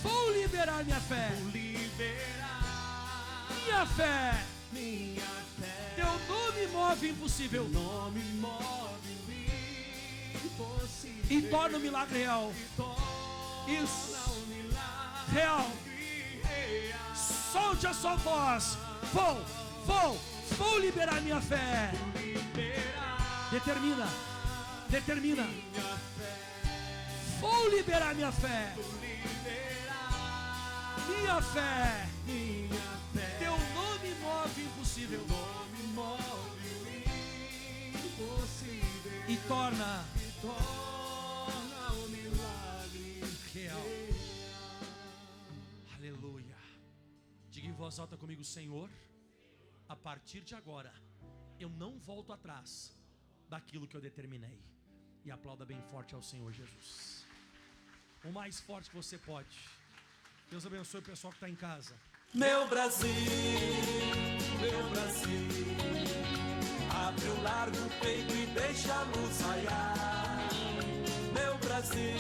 Vou liberar minha fé. Vou liberar Minha fé. minha fé. Teu nome move o impossível. Teu nome move o impossível. E torna o milagre real. Torna Isso. o milagre Real. real. Solte a sua voz. Vou liberar minha fé. Liberar Determina. minha fé. Vou liberar minha fé. Liberar Minha fé. minha fé. Teu nome move o impossível. Teu nome move o impossível. E torna Torna o milagre real. Aleluia. Diga em voz alta comigo, Senhor, a partir de agora eu não volto atrás daquilo que eu determinei. E aplauda bem forte ao Senhor Jesus. O mais forte que você pode. Deus abençoe o pessoal que está em casa. Meu Brasil, abre o largo peito e deixa a luz raiar. Meu Brasil,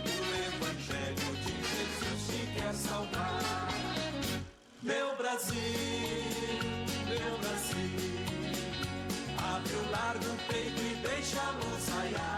o Evangelho de Jesus te quer salvar. Meu Brasil, abre o largo peito e deixa a luz raiar.